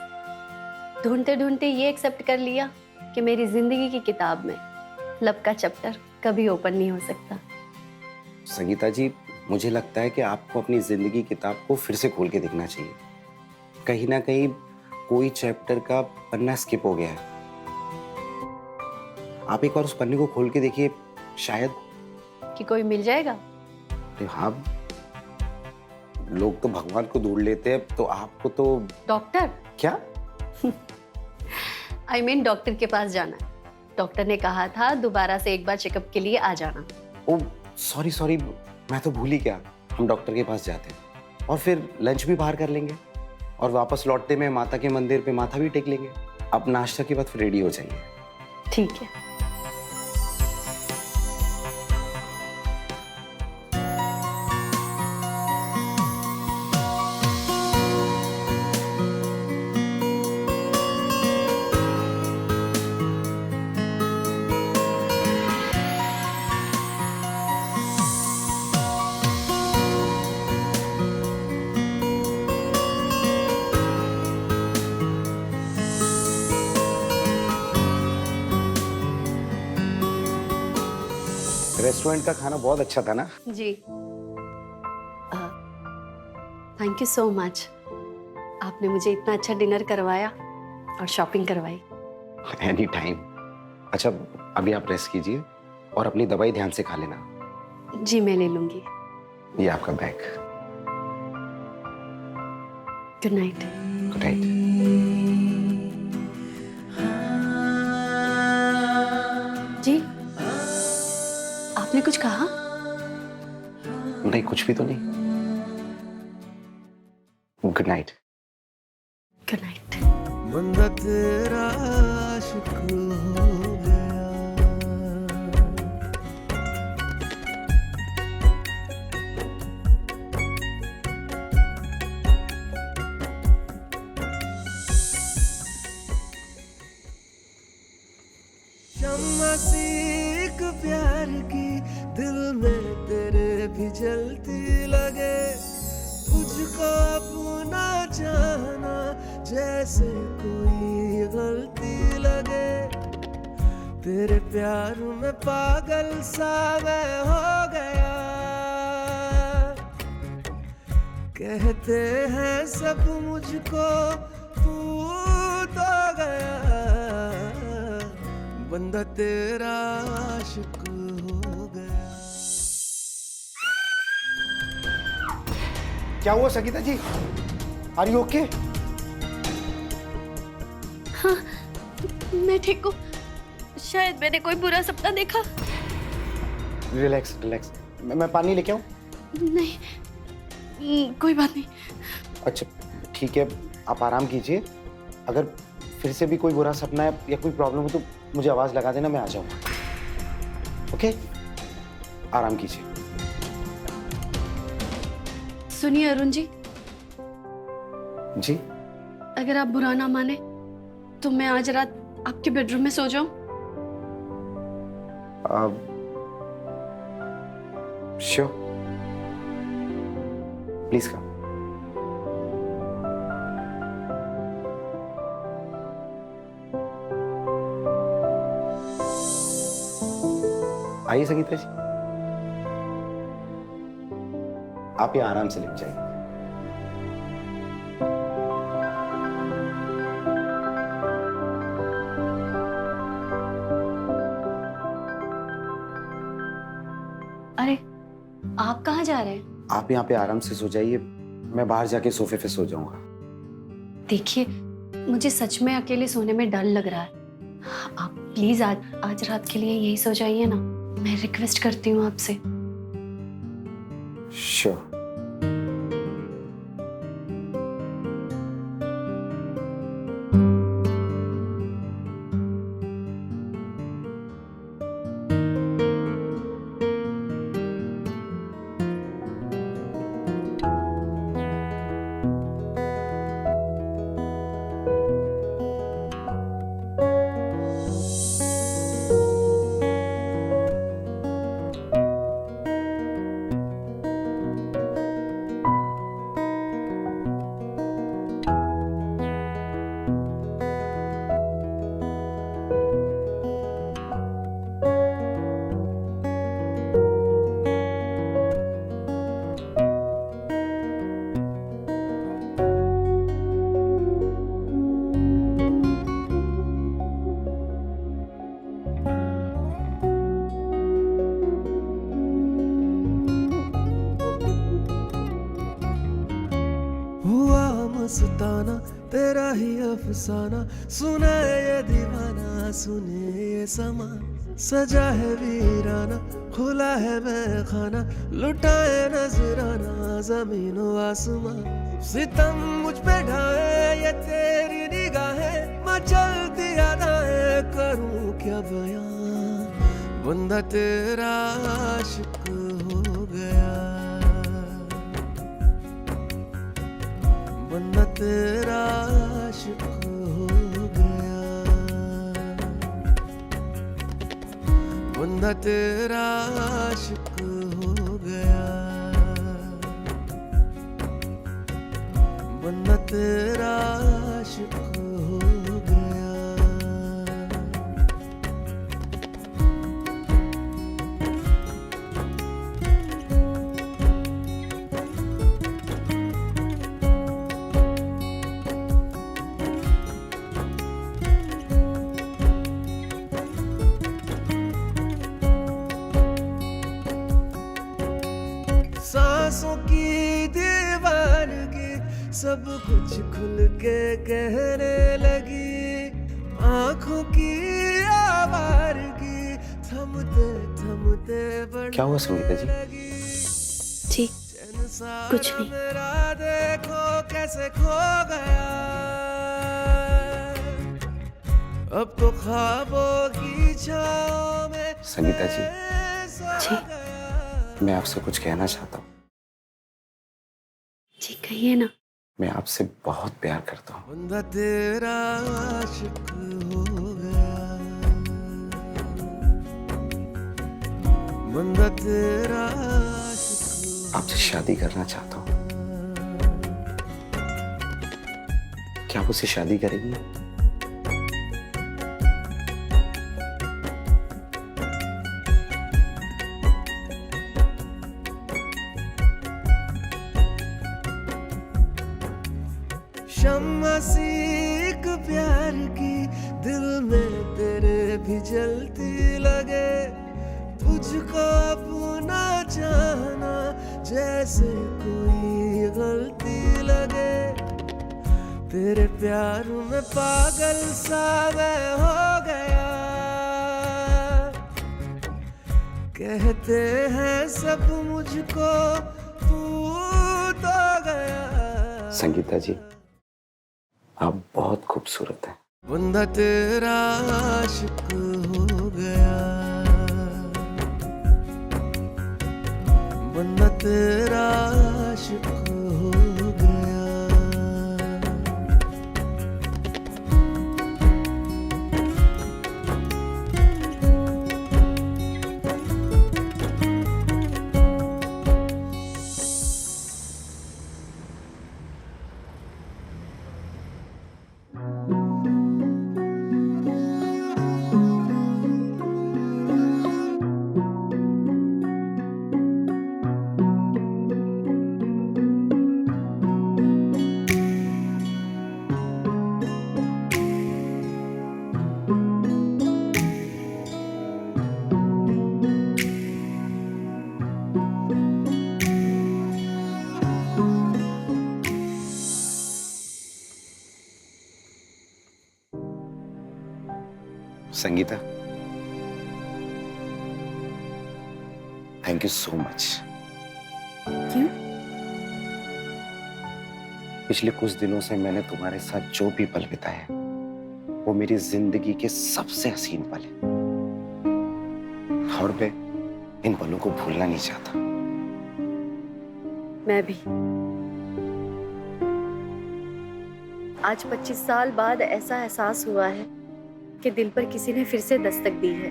ढूंढते ढूंढते ये एक्सेप्ट कर लिया कि मेरी जिंदगी की किताब में लव का चैप्टर कभी ओपन नहीं हो सकता। संगीता जी, मुझे लगता है कि आपको अपनी जिंदगी की किताब को फिर से खोल के देखना चाहिए। कहीं ना कहीं कोई चैप्टर का पन्ना स्किप हो गया है। आप एक बार उस पन्ने को खोल के देखिए, शायद कि कोई मिल जाएगा। अरे हाँ, लोग तो भगवान को ढूंढ लेते हैं, तो आपको तो डॉक्टर? क्या? I mean, डॉक्टर के पास जाना है। डॉक्टर ने कहा था दोबारा से एक बार चेकअप के लिए आ जाना। ओ सॉरी, मैं तो भूल ही गया। हम डॉक्टर के पास जाते हैं और फिर लंच भी बाहर कर लेंगे और वापस लौटते में माता के मंदिर पे माथा भी टेक लेंगे। अब नाश्ता के बाद फिर रेडी हो जाइए। ठीक है। रेस्टोरेंट का खाना बहुत अच्छा था ना? जी। Thank you so much. आपने मुझे इतना अच्छा डिनर करवाया और शॉपिंग करवाई। Any time. अच्छा, अभी आप रेस्ट कीजिए और अपनी दवाई ध्यान से खा लेना। जी मैं ले लूंगी। ये आपका bag. Good night. Good night. जी, आपने कुछ कहा? नहीं, कुछ भी तो नहीं। Good night. Good night. बंदा तेरा आशिक हो गया। हम सीख प्यार की दिल में तेरे भी जलती लगे, तुझको अपना जाना जैसे कोई गलती लगे, तेरे प्यार में पागल सा मैं हो गया, कहते हैं सब मुझको तू तो गया, बंदा तेरा आशिक हो गया। क्या हुआ Sangeeta ji? Are you okay? हाँ, मैं ठीक हूँ। शायद मैंने कोई बुरा सपना देखा। रिलैक्स रिलैक्स, मैं पानी लेके आऊं? नहीं, कोई बात नहीं। अच्छा ठीक है, आप आराम कीजिए। अगर फिर से भी कोई बुरा सपना है या कोई प्रॉब्लम हो तो मुझे आवाज लगा देना, मैं आ जाऊंगा। ओके, आराम कीजिए। सुनिए अरुण जी, जी अगर आप बुरा ना माने तो मैं आज रात आपके बेडरूम में सो जाऊं? Sure, please come. आइए संगीता जी, आप यहाँ आराम से लेट जाइए। अरे आप कहाँ जा रहे हैं? आप यहाँ पे आराम से सो जाइए, मैं बाहर जाके सोफे पे सो जाऊंगा। देखिए, मुझे सच में अकेले सोने में डर लग रहा है। आप प्लीज आज रात के लिए यही सो जाइए ना, मैं रिक्वेस्ट करती हूँ आपसे। श्योर। मस्ताना तेरा ही अफसाना, सुने ये दीवाना सुने ये समा, सजा है वीराना खुला है मैखाना, लुटाए नजराना जमीन आसमां, सितम मुझ पे ढाए ये तेरी निगाहें, मचलती अदाएं करूं क्या बयां, बंदा तेरा आशिक हो गया, बंदा तेरा आशिक हो गया, बंदा तेरा आशिक हो गया, बंदा तेरा आशिक हो गया। सांसों की दीवानगी सब कुछ खुल के कहने लगी, आंखों की आवारगी थमते थमते बढ़ने क्या हुआ संगीता जी? लगी। जी कुछ नहीं। मेरा देखो कैसे खो गया, अब तो ख्वाबों की छाँव में संगीता जी, जी मैं आपसे कुछ कहना चाहता हूँ। जी कहिए ना। मैं आपसे बहुत प्यार करता हूँ। बंदा तेरा आशिक हो गया। बंदा तेरा आशिक आपसे शादी करना चाहता हूँ। क्या आप उससे शादी करेंगी? शम्मा सी एक प्यार की दिल में तेरे भी जलती लगे, तुझको अपना जाना जैसे कोई गलती लगे, तेरे प्यार में पागल सा मैं हो गया, कहते हैं सब मुझको तू तो गया। संगीता जी, आप बहुत खूबसूरत हैं। बंदा तेरा आशिक हो गया, बंदा तेरा आशिक हो गया। Sangeeta, thank you so much. क्यों? पिछले कुछ दिनों से मैंने तुम्हारे साथ जो भी पल बिताए वो मेरी जिंदगी के सबसे हसीन पल हैं, और मैं इन पलों को भूलना नहीं चाहता। मैं भी। आज 25 साल बाद ऐसा एहसास हुआ है कि दिल पर किसी ने फिर से दस्तक दी है।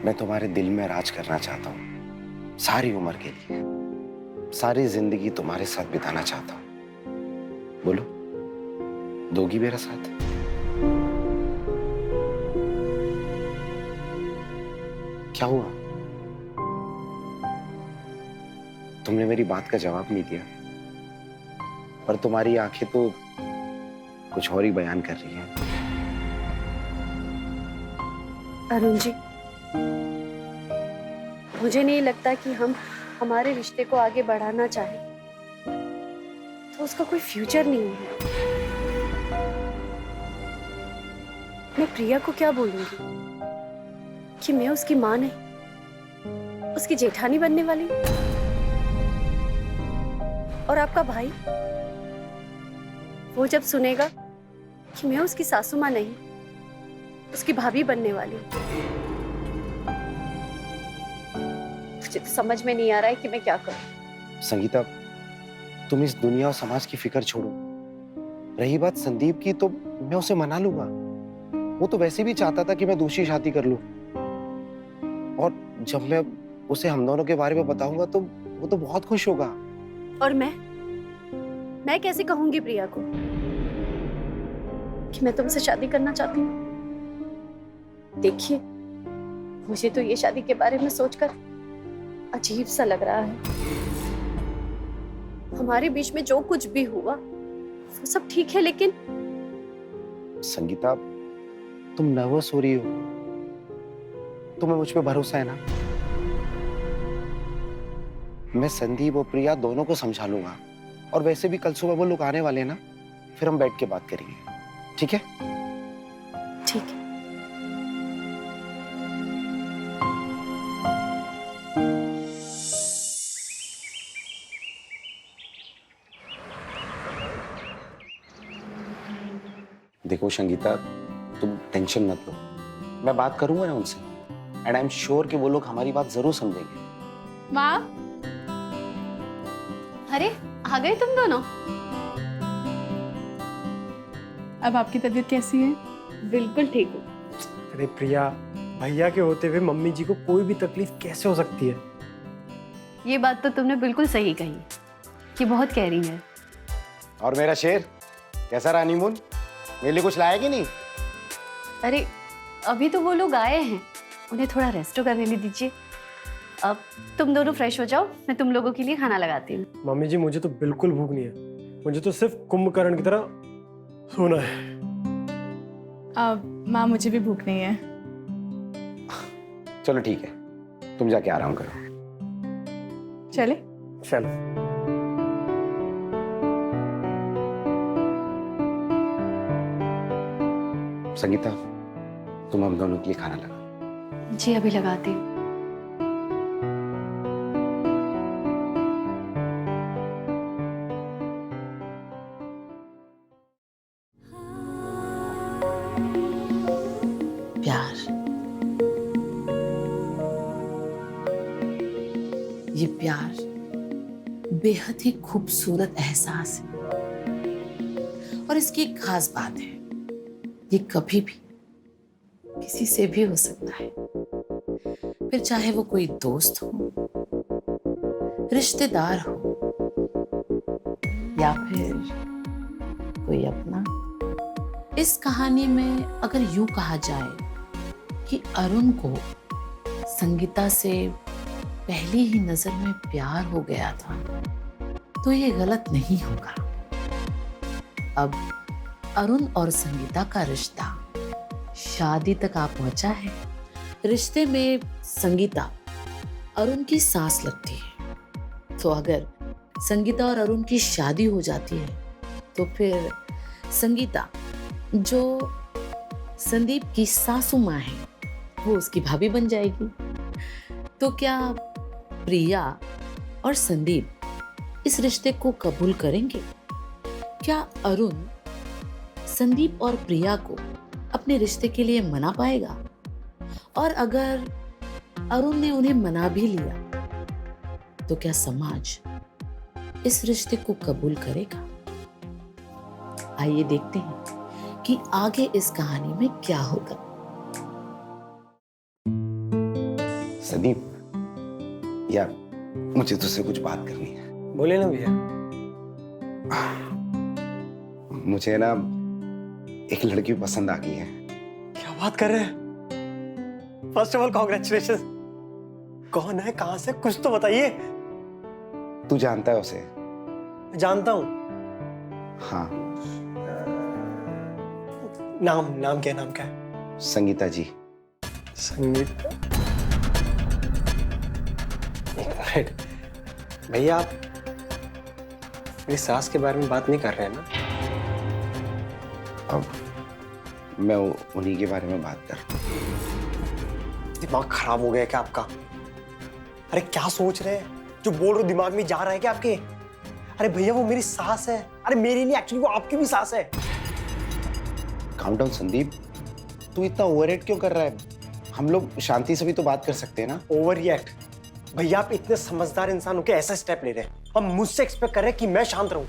मैं तुम्हारे दिल में राज करना चाहता हूँ, सारी उम्र के लिए, सारी जिंदगी तुम्हारे साथ बिताना चाहता हूँ। बोलो, दोगी मेरा साथ? क्या हुआ? तुमने मेरी बात का जवाब नहीं दिया, पर तुम्हारी आंखें तो कुछ और ही बयान कर रही हैं। अरुण जी, मुझे नहीं लगता कि हम हमारे रिश्ते को आगे बढ़ाना चाहें तो उसका कोई फ्यूचर नहीं है। मैं प्रिया को क्या बोलूंगी कि मैं उसकी माँ नहीं, उसकी जेठानी बनने वाली हूं? और आपका भाई, वो जब सुनेगा कि मैं उसकी सासू माँ नहीं, उसकी भाभी बनने वाली हूं, मुझे तो समझ में नहीं आ रहा है कि मैं क्या करूं। संगीता, तुम इस दुनिया और समाज की फिक्र छोड़ो। रही बात संदीप की, तो मैं उसे मना लूंगा। वो तो वैसे भी चाहता था कि मैं दूसरी शादी कर लूं, और जब मैं उसे हम दोनों के बारे में बताऊंगा तो वो तो बहुत खुश होगा। और मैं कैसे कहूंगी प्रिया को कि मैं तुमसे शादी करना चाहती हूँ? देखिए, मुझे तो ये शादी के बारे में सोचकर अजीब सा लग रहा है। हमारे बीच में जो कुछ भी हुआ वो सब ठीक है, लेकिन संगीता, तुम नर्वस हो रही हो। तुम्हें मुझ पे भरोसा है ना? मैं संदीप और प्रिया दोनों को समझा लूंगा, और वैसे भी कल सुबह वो लोग आने वाले हैं ना, फिर हम बैठ के बात करेंगे, ठीक है? ठीक है। देखो संगीता, तुम टेंशन मत लो, मैं बात करूंगा ना उनसे, एंड आई एम श्योर कि वो लोग हमारी बात जरूर समझेंगे। माँ, अरे आ गए तुम दोनों? अब आपकी तबीयत कैसी है? बिल्कुल ठीक हूँ। अरे प्रिया, भैया के होते हुए मम्मी जी को कोई भी तकलीफ कैसे हो सकती है? ये बात तो तुमने बिल्कुल सही कही कि बहुत केयरिंग है। और मेरा शेर कैसा रहा हनीमून? मेरे लिए कुछ लाया कि नहीं? अरे अभी तो वो लोग आए हैं, उन्हें थोड़ा रेस्ट करने दीजिए। अब तुम दोनों फ्रेश हो जाओ, मैं तुम लोगों के लिए खाना लगाती हूँ। मम्मी जी मुझे तो बिल्कुल भूख नहीं है, मुझे तो सिर्फ कुंभकर्ण की तरह सोना है। माँ मुझे भी भूख नहीं है। चलो ठीक है, तुम जाके आराम करो। चले? चलो। संगीता, तुम हम दोनों के लिए खाना लगा। जी अभी लगाती हूँ। प्यार, ये प्यार बेहद ही खूबसूरत एहसास है और इसकी एक खास बात है, ये कभी भी किसी से भी हो सकता है, फिर चाहे वो कोई दोस्त हो, रिश्तेदार हो या फिर कोई अपना। इस कहानी में अगर यूं कहा जाए कि अरुण को संगीता से पहली ही नजर में प्यार हो गया था, तो ये गलत नहीं होगा। अब अरुण और संगीता का रिश्ता शादी तक आ पहुंचा है। रिश्ते में संगीता अरुण की सास लगती है, तो अगर संगीता और अरुण की शादी हो जाती है तो फिर संगीता, जो संदीप की सासू माँ है, वो उसकी भाभी बन जाएगी। तो क्या प्रिया और संदीप इस रिश्ते को कबूल करेंगे? क्या अरुण संदीप और प्रिया को अपने रिश्ते के लिए मना पाएगा? और अगर अरुण ने उन्हें मना भी लिया तो क्या समाज इस रिश्ते को कबूल करेगा? आइए देखते हैं कि आगे इस कहानी में क्या होगा। संदीप यार, मुझे तुझसे कुछ बात करनी है। बोले ना भैया। मुझे ना एक लड़की पसंद आ गई है। क्या बात कर रहे हैं? First of all congratulation. कौन है, कहां से, कुछ तो बताइए। तू जानता है उसे? जानता हूँ। हाँ। नाम क्या है? संगीता जी। संगीता? एक मिनट भैया, आप मेरी सास के बारे में बात नहीं कर रहे हैं ना? अब मैं उन्हीं के बारे में बात कर रहा हूं। दिमाग खराब हो गया क्या आपका? अरे क्या सोच रहे हैं? जो बोल रहे हो दिमाग में जा रहा है क्या आपके? अरे भैया वो मेरी सास है। अरे मेरी नहीं, एक्चुअली वो आपकी भी सास है। काउंट डाउन संदीप, तू इतना ओवर एक्ट क्यों कर रहा है? हम लोग शांति से भी तो बात कर सकते हैं ना। Over react? भैया आप इतने समझदार इंसान होकर ऐसा स्टेप ले रहे हैं, हम मुझसे एक्सपेक्ट कर रहे हैं कि मैं शांत रहूं।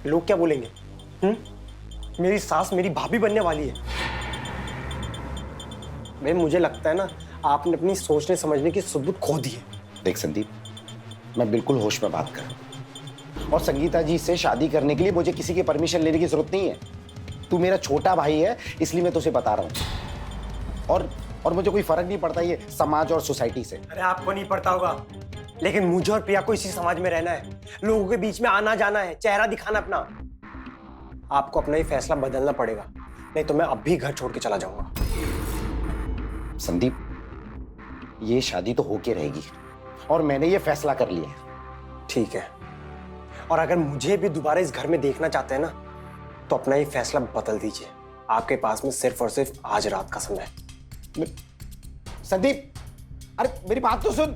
लोग क्या बोलेंगे? मेरी सास मेरी भाभी बनने वाली है। भाई मुझे लगता है ना, आपने अपनी सोचने समझने की सुबुत खो दी है। देख संदीप, मैं बिल्कुल होश में बात कर रहा हूं और संगीता जी से शादी करने के लिए मुझे किसी की परमिशन लेने की जरूरत नहीं है। तू मेरा छोटा भाई है, इसलिए मैं तुझे बता रहा हूं। और मुझे कोई फर्क नहीं पड़ता ये समाज और सोसाइटी से। अरे आपको नहीं पड़ता होगा, लेकिन मुझे और प्रिया को इसी समाज में रहना है, लोगों के बीच में आना जाना है, चेहरा दिखाना अपना। आपको अपना ही फैसला बदलना पड़ेगा, नहीं तो मैं अब भी घर छोड़ के चला जाऊंगा। संदीप, ये शादी तो होके रहेगी और मैंने ये फैसला कर लिया है। ठीक है, और अगर मुझे भी दोबारा इस घर में देखना चाहते हैं ना, तो अपना ही फैसला बदल दीजिए। आपके पास में सिर्फ और सिर्फ आज रात का समय है। संदीप, अरे मेरी बात तो सुन।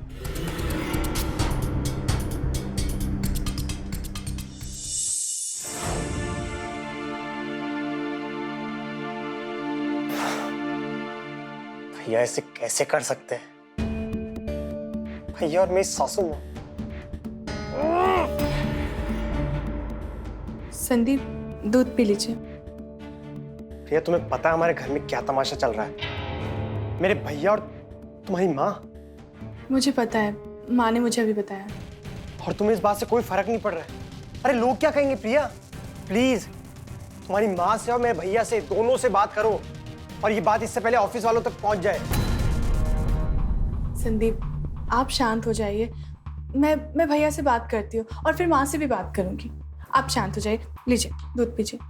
भैया ऐसे कैसे कर सकते हैं? भैया और मेरी सासू मां। संदीप दूध पी लीजिए। प्रिया, तुम्हें पता है हमारे घर में क्या तमाशा चल रहा है? मेरे भैया और तुम्हारी माँ। मुझे पता है, माँ ने मुझे अभी बताया। और तुम्हें इस बात से कोई फर्क नहीं पड़ रहा है? अरे लोग क्या कहेंगे प्रिया? प्लीज तुम्हारी माँ से और मेरे भैया से, दोनों से बात करो, और ये बात इससे पहले ऑफिस वालों तक पहुंच जाए। संदीप, आप शांत हो जाइए। मैं भैया से बात करती हूँ और फिर माँ से भी बात करूँगी। आप शांत हो जाइए, लीजिए दूध पीजिए।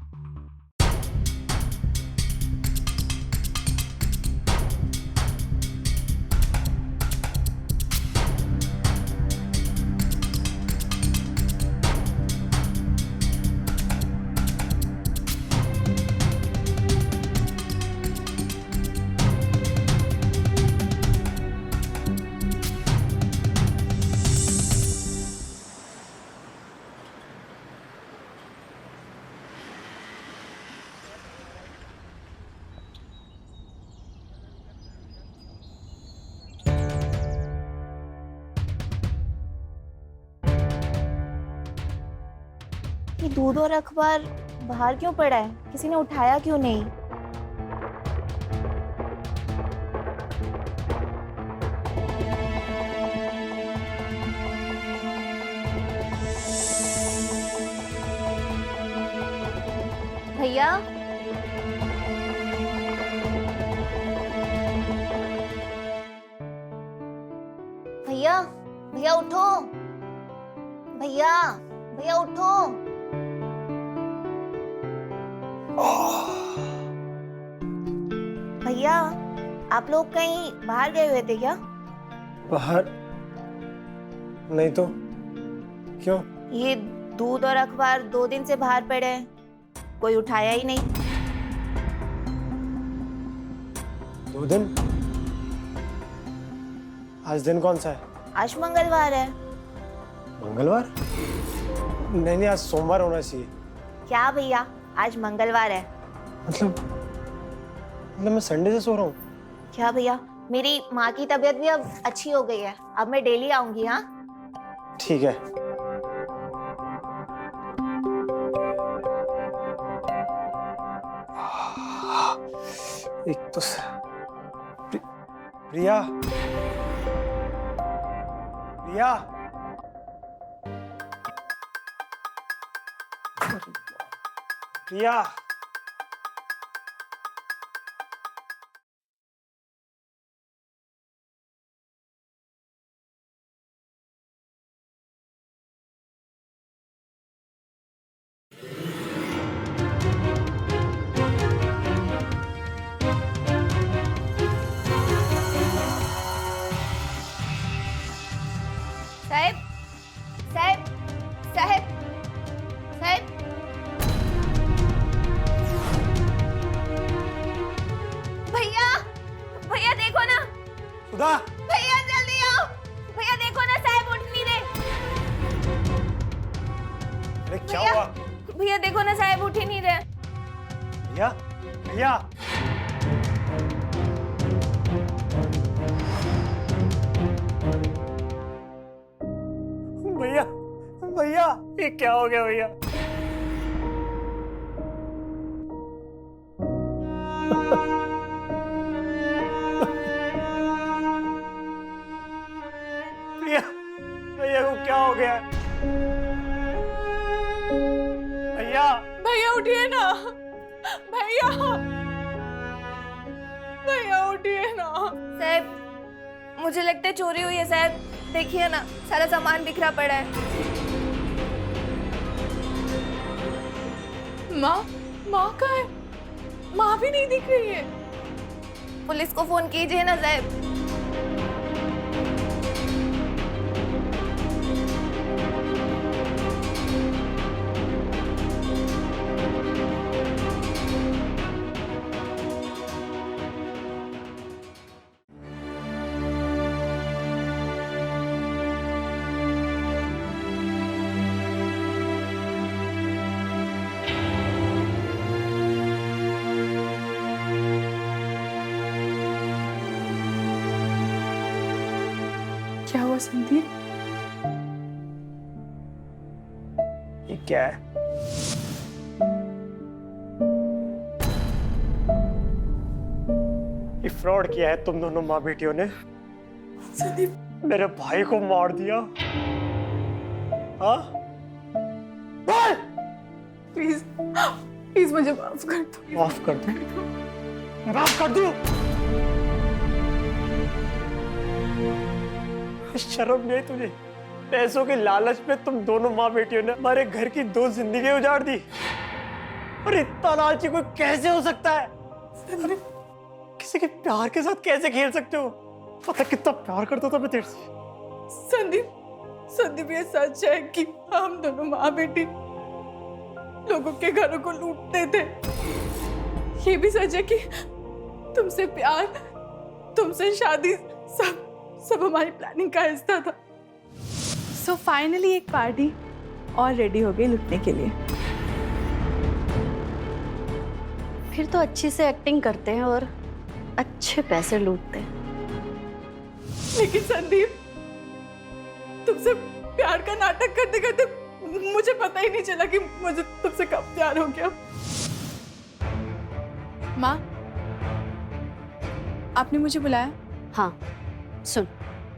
ये दूध और अखबार बाहर क्यों पड़ा है? किसी ने उठाया क्यों नहीं? भैया, भैया, भैया उठो। भैया, भैया उठो। भैया, आप लोग कहीं बाहर गए हुए थे क्या? बाहर? नहीं तो क्यों? ये दूध और अखबार 2 दिन से बाहर पड़े हैं, कोई उठाया ही नहीं। 2 दिन? आज दिन कौन सा है? आज मंगलवार है। मंगलवार? नहीं, आज सोमवार होना चाहिए। क्या भैया, आज मंगलवार है। मतलब मैं संडे से सो रहा हूँ। क्या भैया, मेरी माँ की तबीयत भी अब अच्छी हो गई है, अब मैं डेली आऊंगी। हाँ ठीक है। एक तो प्रिया, प्रिया, प्रिया, साहब, साहब, साहब, साहब। भैया, भैया देखो ना। सुधा, भैया जल्दी आओ। भैया देखो ना, साहब उठ नहीं रहे। अरे क्या भैया, हुआ? भैया देखो ना, साहब उठ ही नहीं रहे। भैया, भैया, भैया, भैया, ये क्या हो गया भैया? भैया, भैया को क्या हो गया? भैया, भैया उठिए ना। भैया, भैया उठिए ना। साहब, मुझे लगता है चोरी हुई है। साहब देखिए ना, सारा सामान बिखरा पड़ा है। माँ कहाँ है? माँ भी नहीं दिख रही है। पुलिस को फोन कीजिए ना साहब। क्या हुआ संदीप? ये क्या है? फ्रॉड किया है तुम दोनों माँ बेटियों ने। संदीप मेरे भाई को मार दिया। हाँ बोल। प्लीज प्लीज मुझे माफ कर दो। माफ कर दो, माफ कर दो। शर्म नहीं तुझे? पैसों के लालच में तुम दोनों माँ बेटियों ने हमारे घर की 2 जिंदगी उजाड़ दी। और इतना लालची कोई कैसे हो सकता है? अरे किसी के प्यार के साथ कैसे खेल सकते हो? पता कितना प्यार करता था मैं तेरे से। संदीप ये सच है कि हम दोनों माँ बेटी लोगों के घरों को लूटते थे। ये भी सच है कि तुमसे प्यार, तुमसे शादी सब हमारी प्लानिंग का हिस्सा था। सो फाइनली एक पार्टी और रेडी हो गई लुटने के लिए। फिर तो अच्छी से एक्टिंग करते हैं और अच्छे पैसे लूटते हैं। लेकिन संदीप, तुमसे प्यार का नाटक करते करते मुझे पता ही नहीं चला कि मुझे तुमसे कब प्यार हो गया। माँ, आपने मुझे बुलाया? हाँ सुन,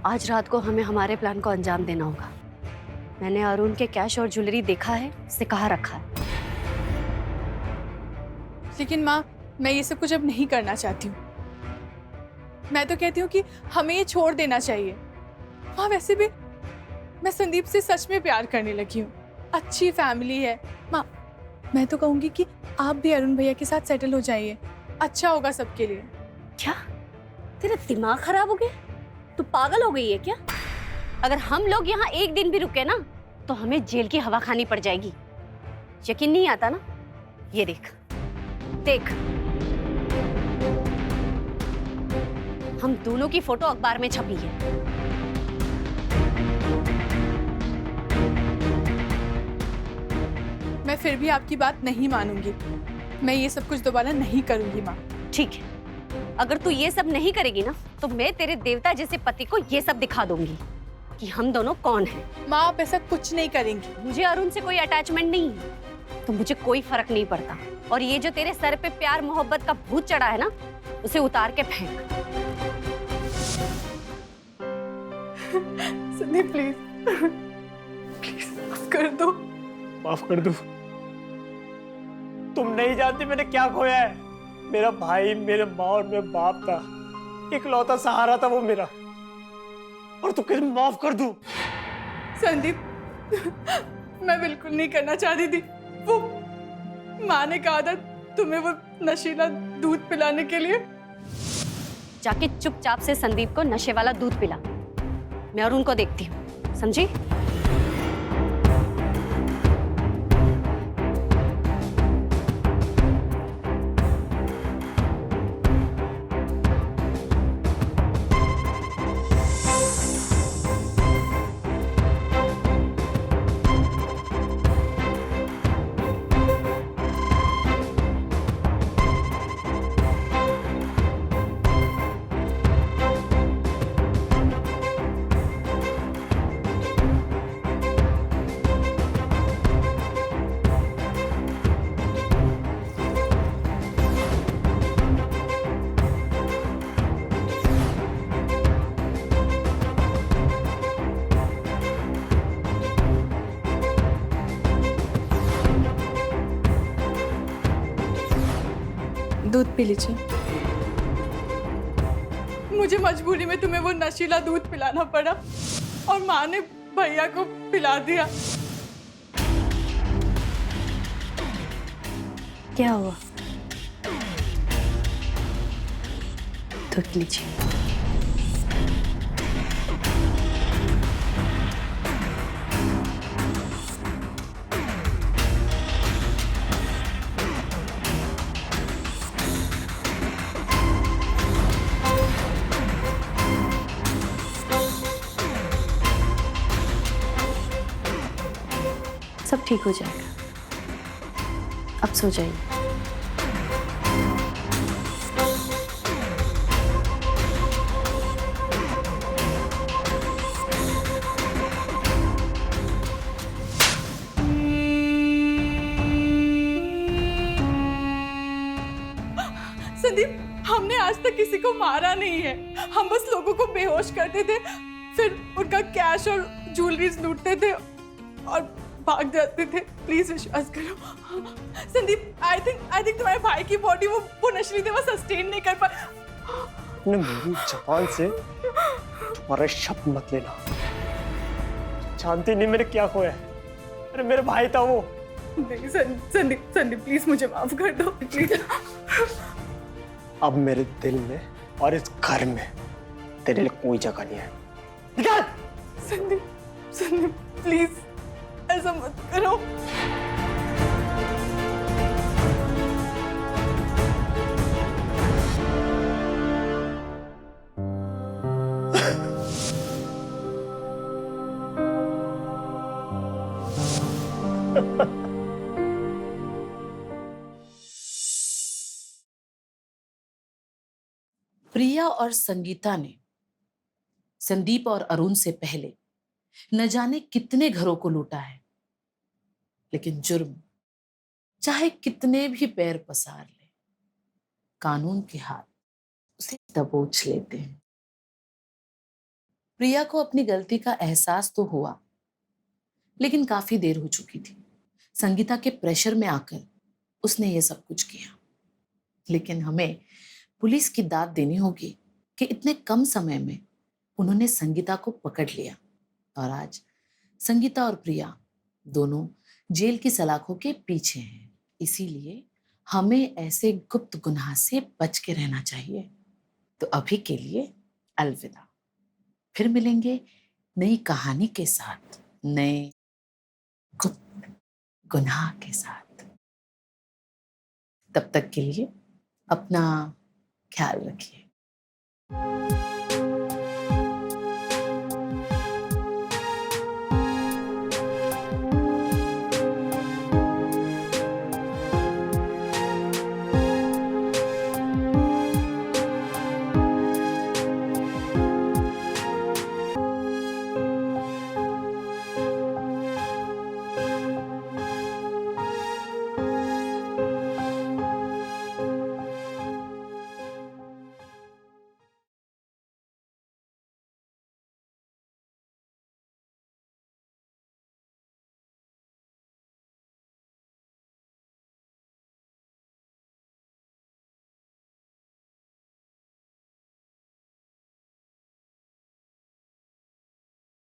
आज रात को हमें हमारे प्लान को अंजाम देना होगा। मैंने अरुण के कैश और ज्वेलरी देखा है, उसे कहाँ रखा है। लेकिन माँ, मैं ये सब कुछ अब नहीं करना चाहती हूँ। मैं तो कहती हूँ कि हमें ये छोड़ देना चाहिए। हाँ वैसे भी मैं संदीप से सच में प्यार करने लगी हूँ। अच्छी फैमिली है। माँ, मैं तो कहूँगी कि आप भी अरुण भैया के साथ सेटल हो जाइए, अच्छा होगा सबके लिए। क्या तेरा दिमाग खराब हो गया? तू पागल हो गई है क्या? अगर हम लोग यहाँ एक दिन भी रुके ना तो हमें जेल की हवा खानी पड़ जाएगी। यकीन नहीं आता ना? ये देख देख, हम दोनों की फोटो अखबार में छपी है। मैं फिर भी आपकी बात नहीं मानूंगी। मैं ये सब कुछ दोबारा नहीं करूंगी माँ। ठीक है, अगर तू ये सब नहीं करेगी ना तो मैं तेरे देवता जैसे पति को ये सब दिखा दूंगी कि हम दोनों कौन हैं। माँ, आप ऐसा कुछ नहीं करेंगी। मुझे अरुण से कोई अटैचमेंट नहीं है, तो मुझे कोई फर्क नहीं पड़ता। और ये जो तेरे सर पे प्यार मोहब्बत का भूत चढ़ा है ना, उसे उतार के फेंक। संदीप प्लीज प्लीज माफ कर दो। माफ कर दो। तुम नहीं जानती मैंने क्या खोया है। मेरा भाई, मेरे माँ और मेरा बाप था, इकलौता सहारा था वो मेरा, और तू कैसे माफ कर दूं? संदीप, मैं बिल्कुल नहीं करना चाहती थी। वो माँ ने कहा था तुम्हें वो नशीला दूध पिलाने के लिए। जाके चुपचाप से संदीप को नशे वाला दूध पिला। मैं अरुण को देखती हूँ, समझी? दूध पी लीजिए। मुझे मजबूरी में तुम्हें वो नशीला दूध पिलाना पड़ा और माँ ने भैया को पिला दिया। क्या हुआ? दूध लीजिए। सब ठीक हो जाएगा, अब सो जाइए। संदीप, हमने आज तक किसी को मारा नहीं है। हम बस लोगों को बेहोश करते थे, फिर उनका कैश और ज्वेलरीज लूटते थे और भाग जाते थे। प्लीज विश्वास करो संदीप, आई थिंक तुम्हारे भाई की बॉडी वो नशेली दवा सस्टेन नहीं कर पा। अपने मेरी जबान से तुम्हारा शब्द मत लेना। जानती नहीं मैंने क्या खोया है। अरे मेरे भाई था वो। नहीं संदीप प्लीज मुझे माफ कर दो प्लीज। अब मेरे दिल में और इस घर में तेरे लिए कोई जगह नहीं है। निकल। संदीप प्लीज ऐसा मत करो। प्रिया और संगीता ने संदीप और अरुण से पहले न जाने कितने घरों को लूटा है, लेकिन जुर्म चाहे कितने भी पैर पसार ले, कानून के हाथ उसे दबोच लेते हैं। प्रिया को अपनी गलती का एहसास तो हुआ, लेकिन काफी देर हो चुकी थी। संगीता के प्रेशर में आकर उसने ये सब कुछ किया, लेकिन हमें पुलिस की दाद देनी होगी कि इतने कम समय में उन्होंने संगीता को पकड़ लिया और आज संगीता और प्रिया दोनों जेल की सलाखों के पीछे हैं। इसीलिए हमें ऐसे गुप्त गुनाह से बच के रहना चाहिए। तो अभी के लिए अलविदा, फिर मिलेंगे नई कहानी के साथ, नए गुप्त गुनाह के साथ। तब तक के लिए अपना ख्याल रखिए।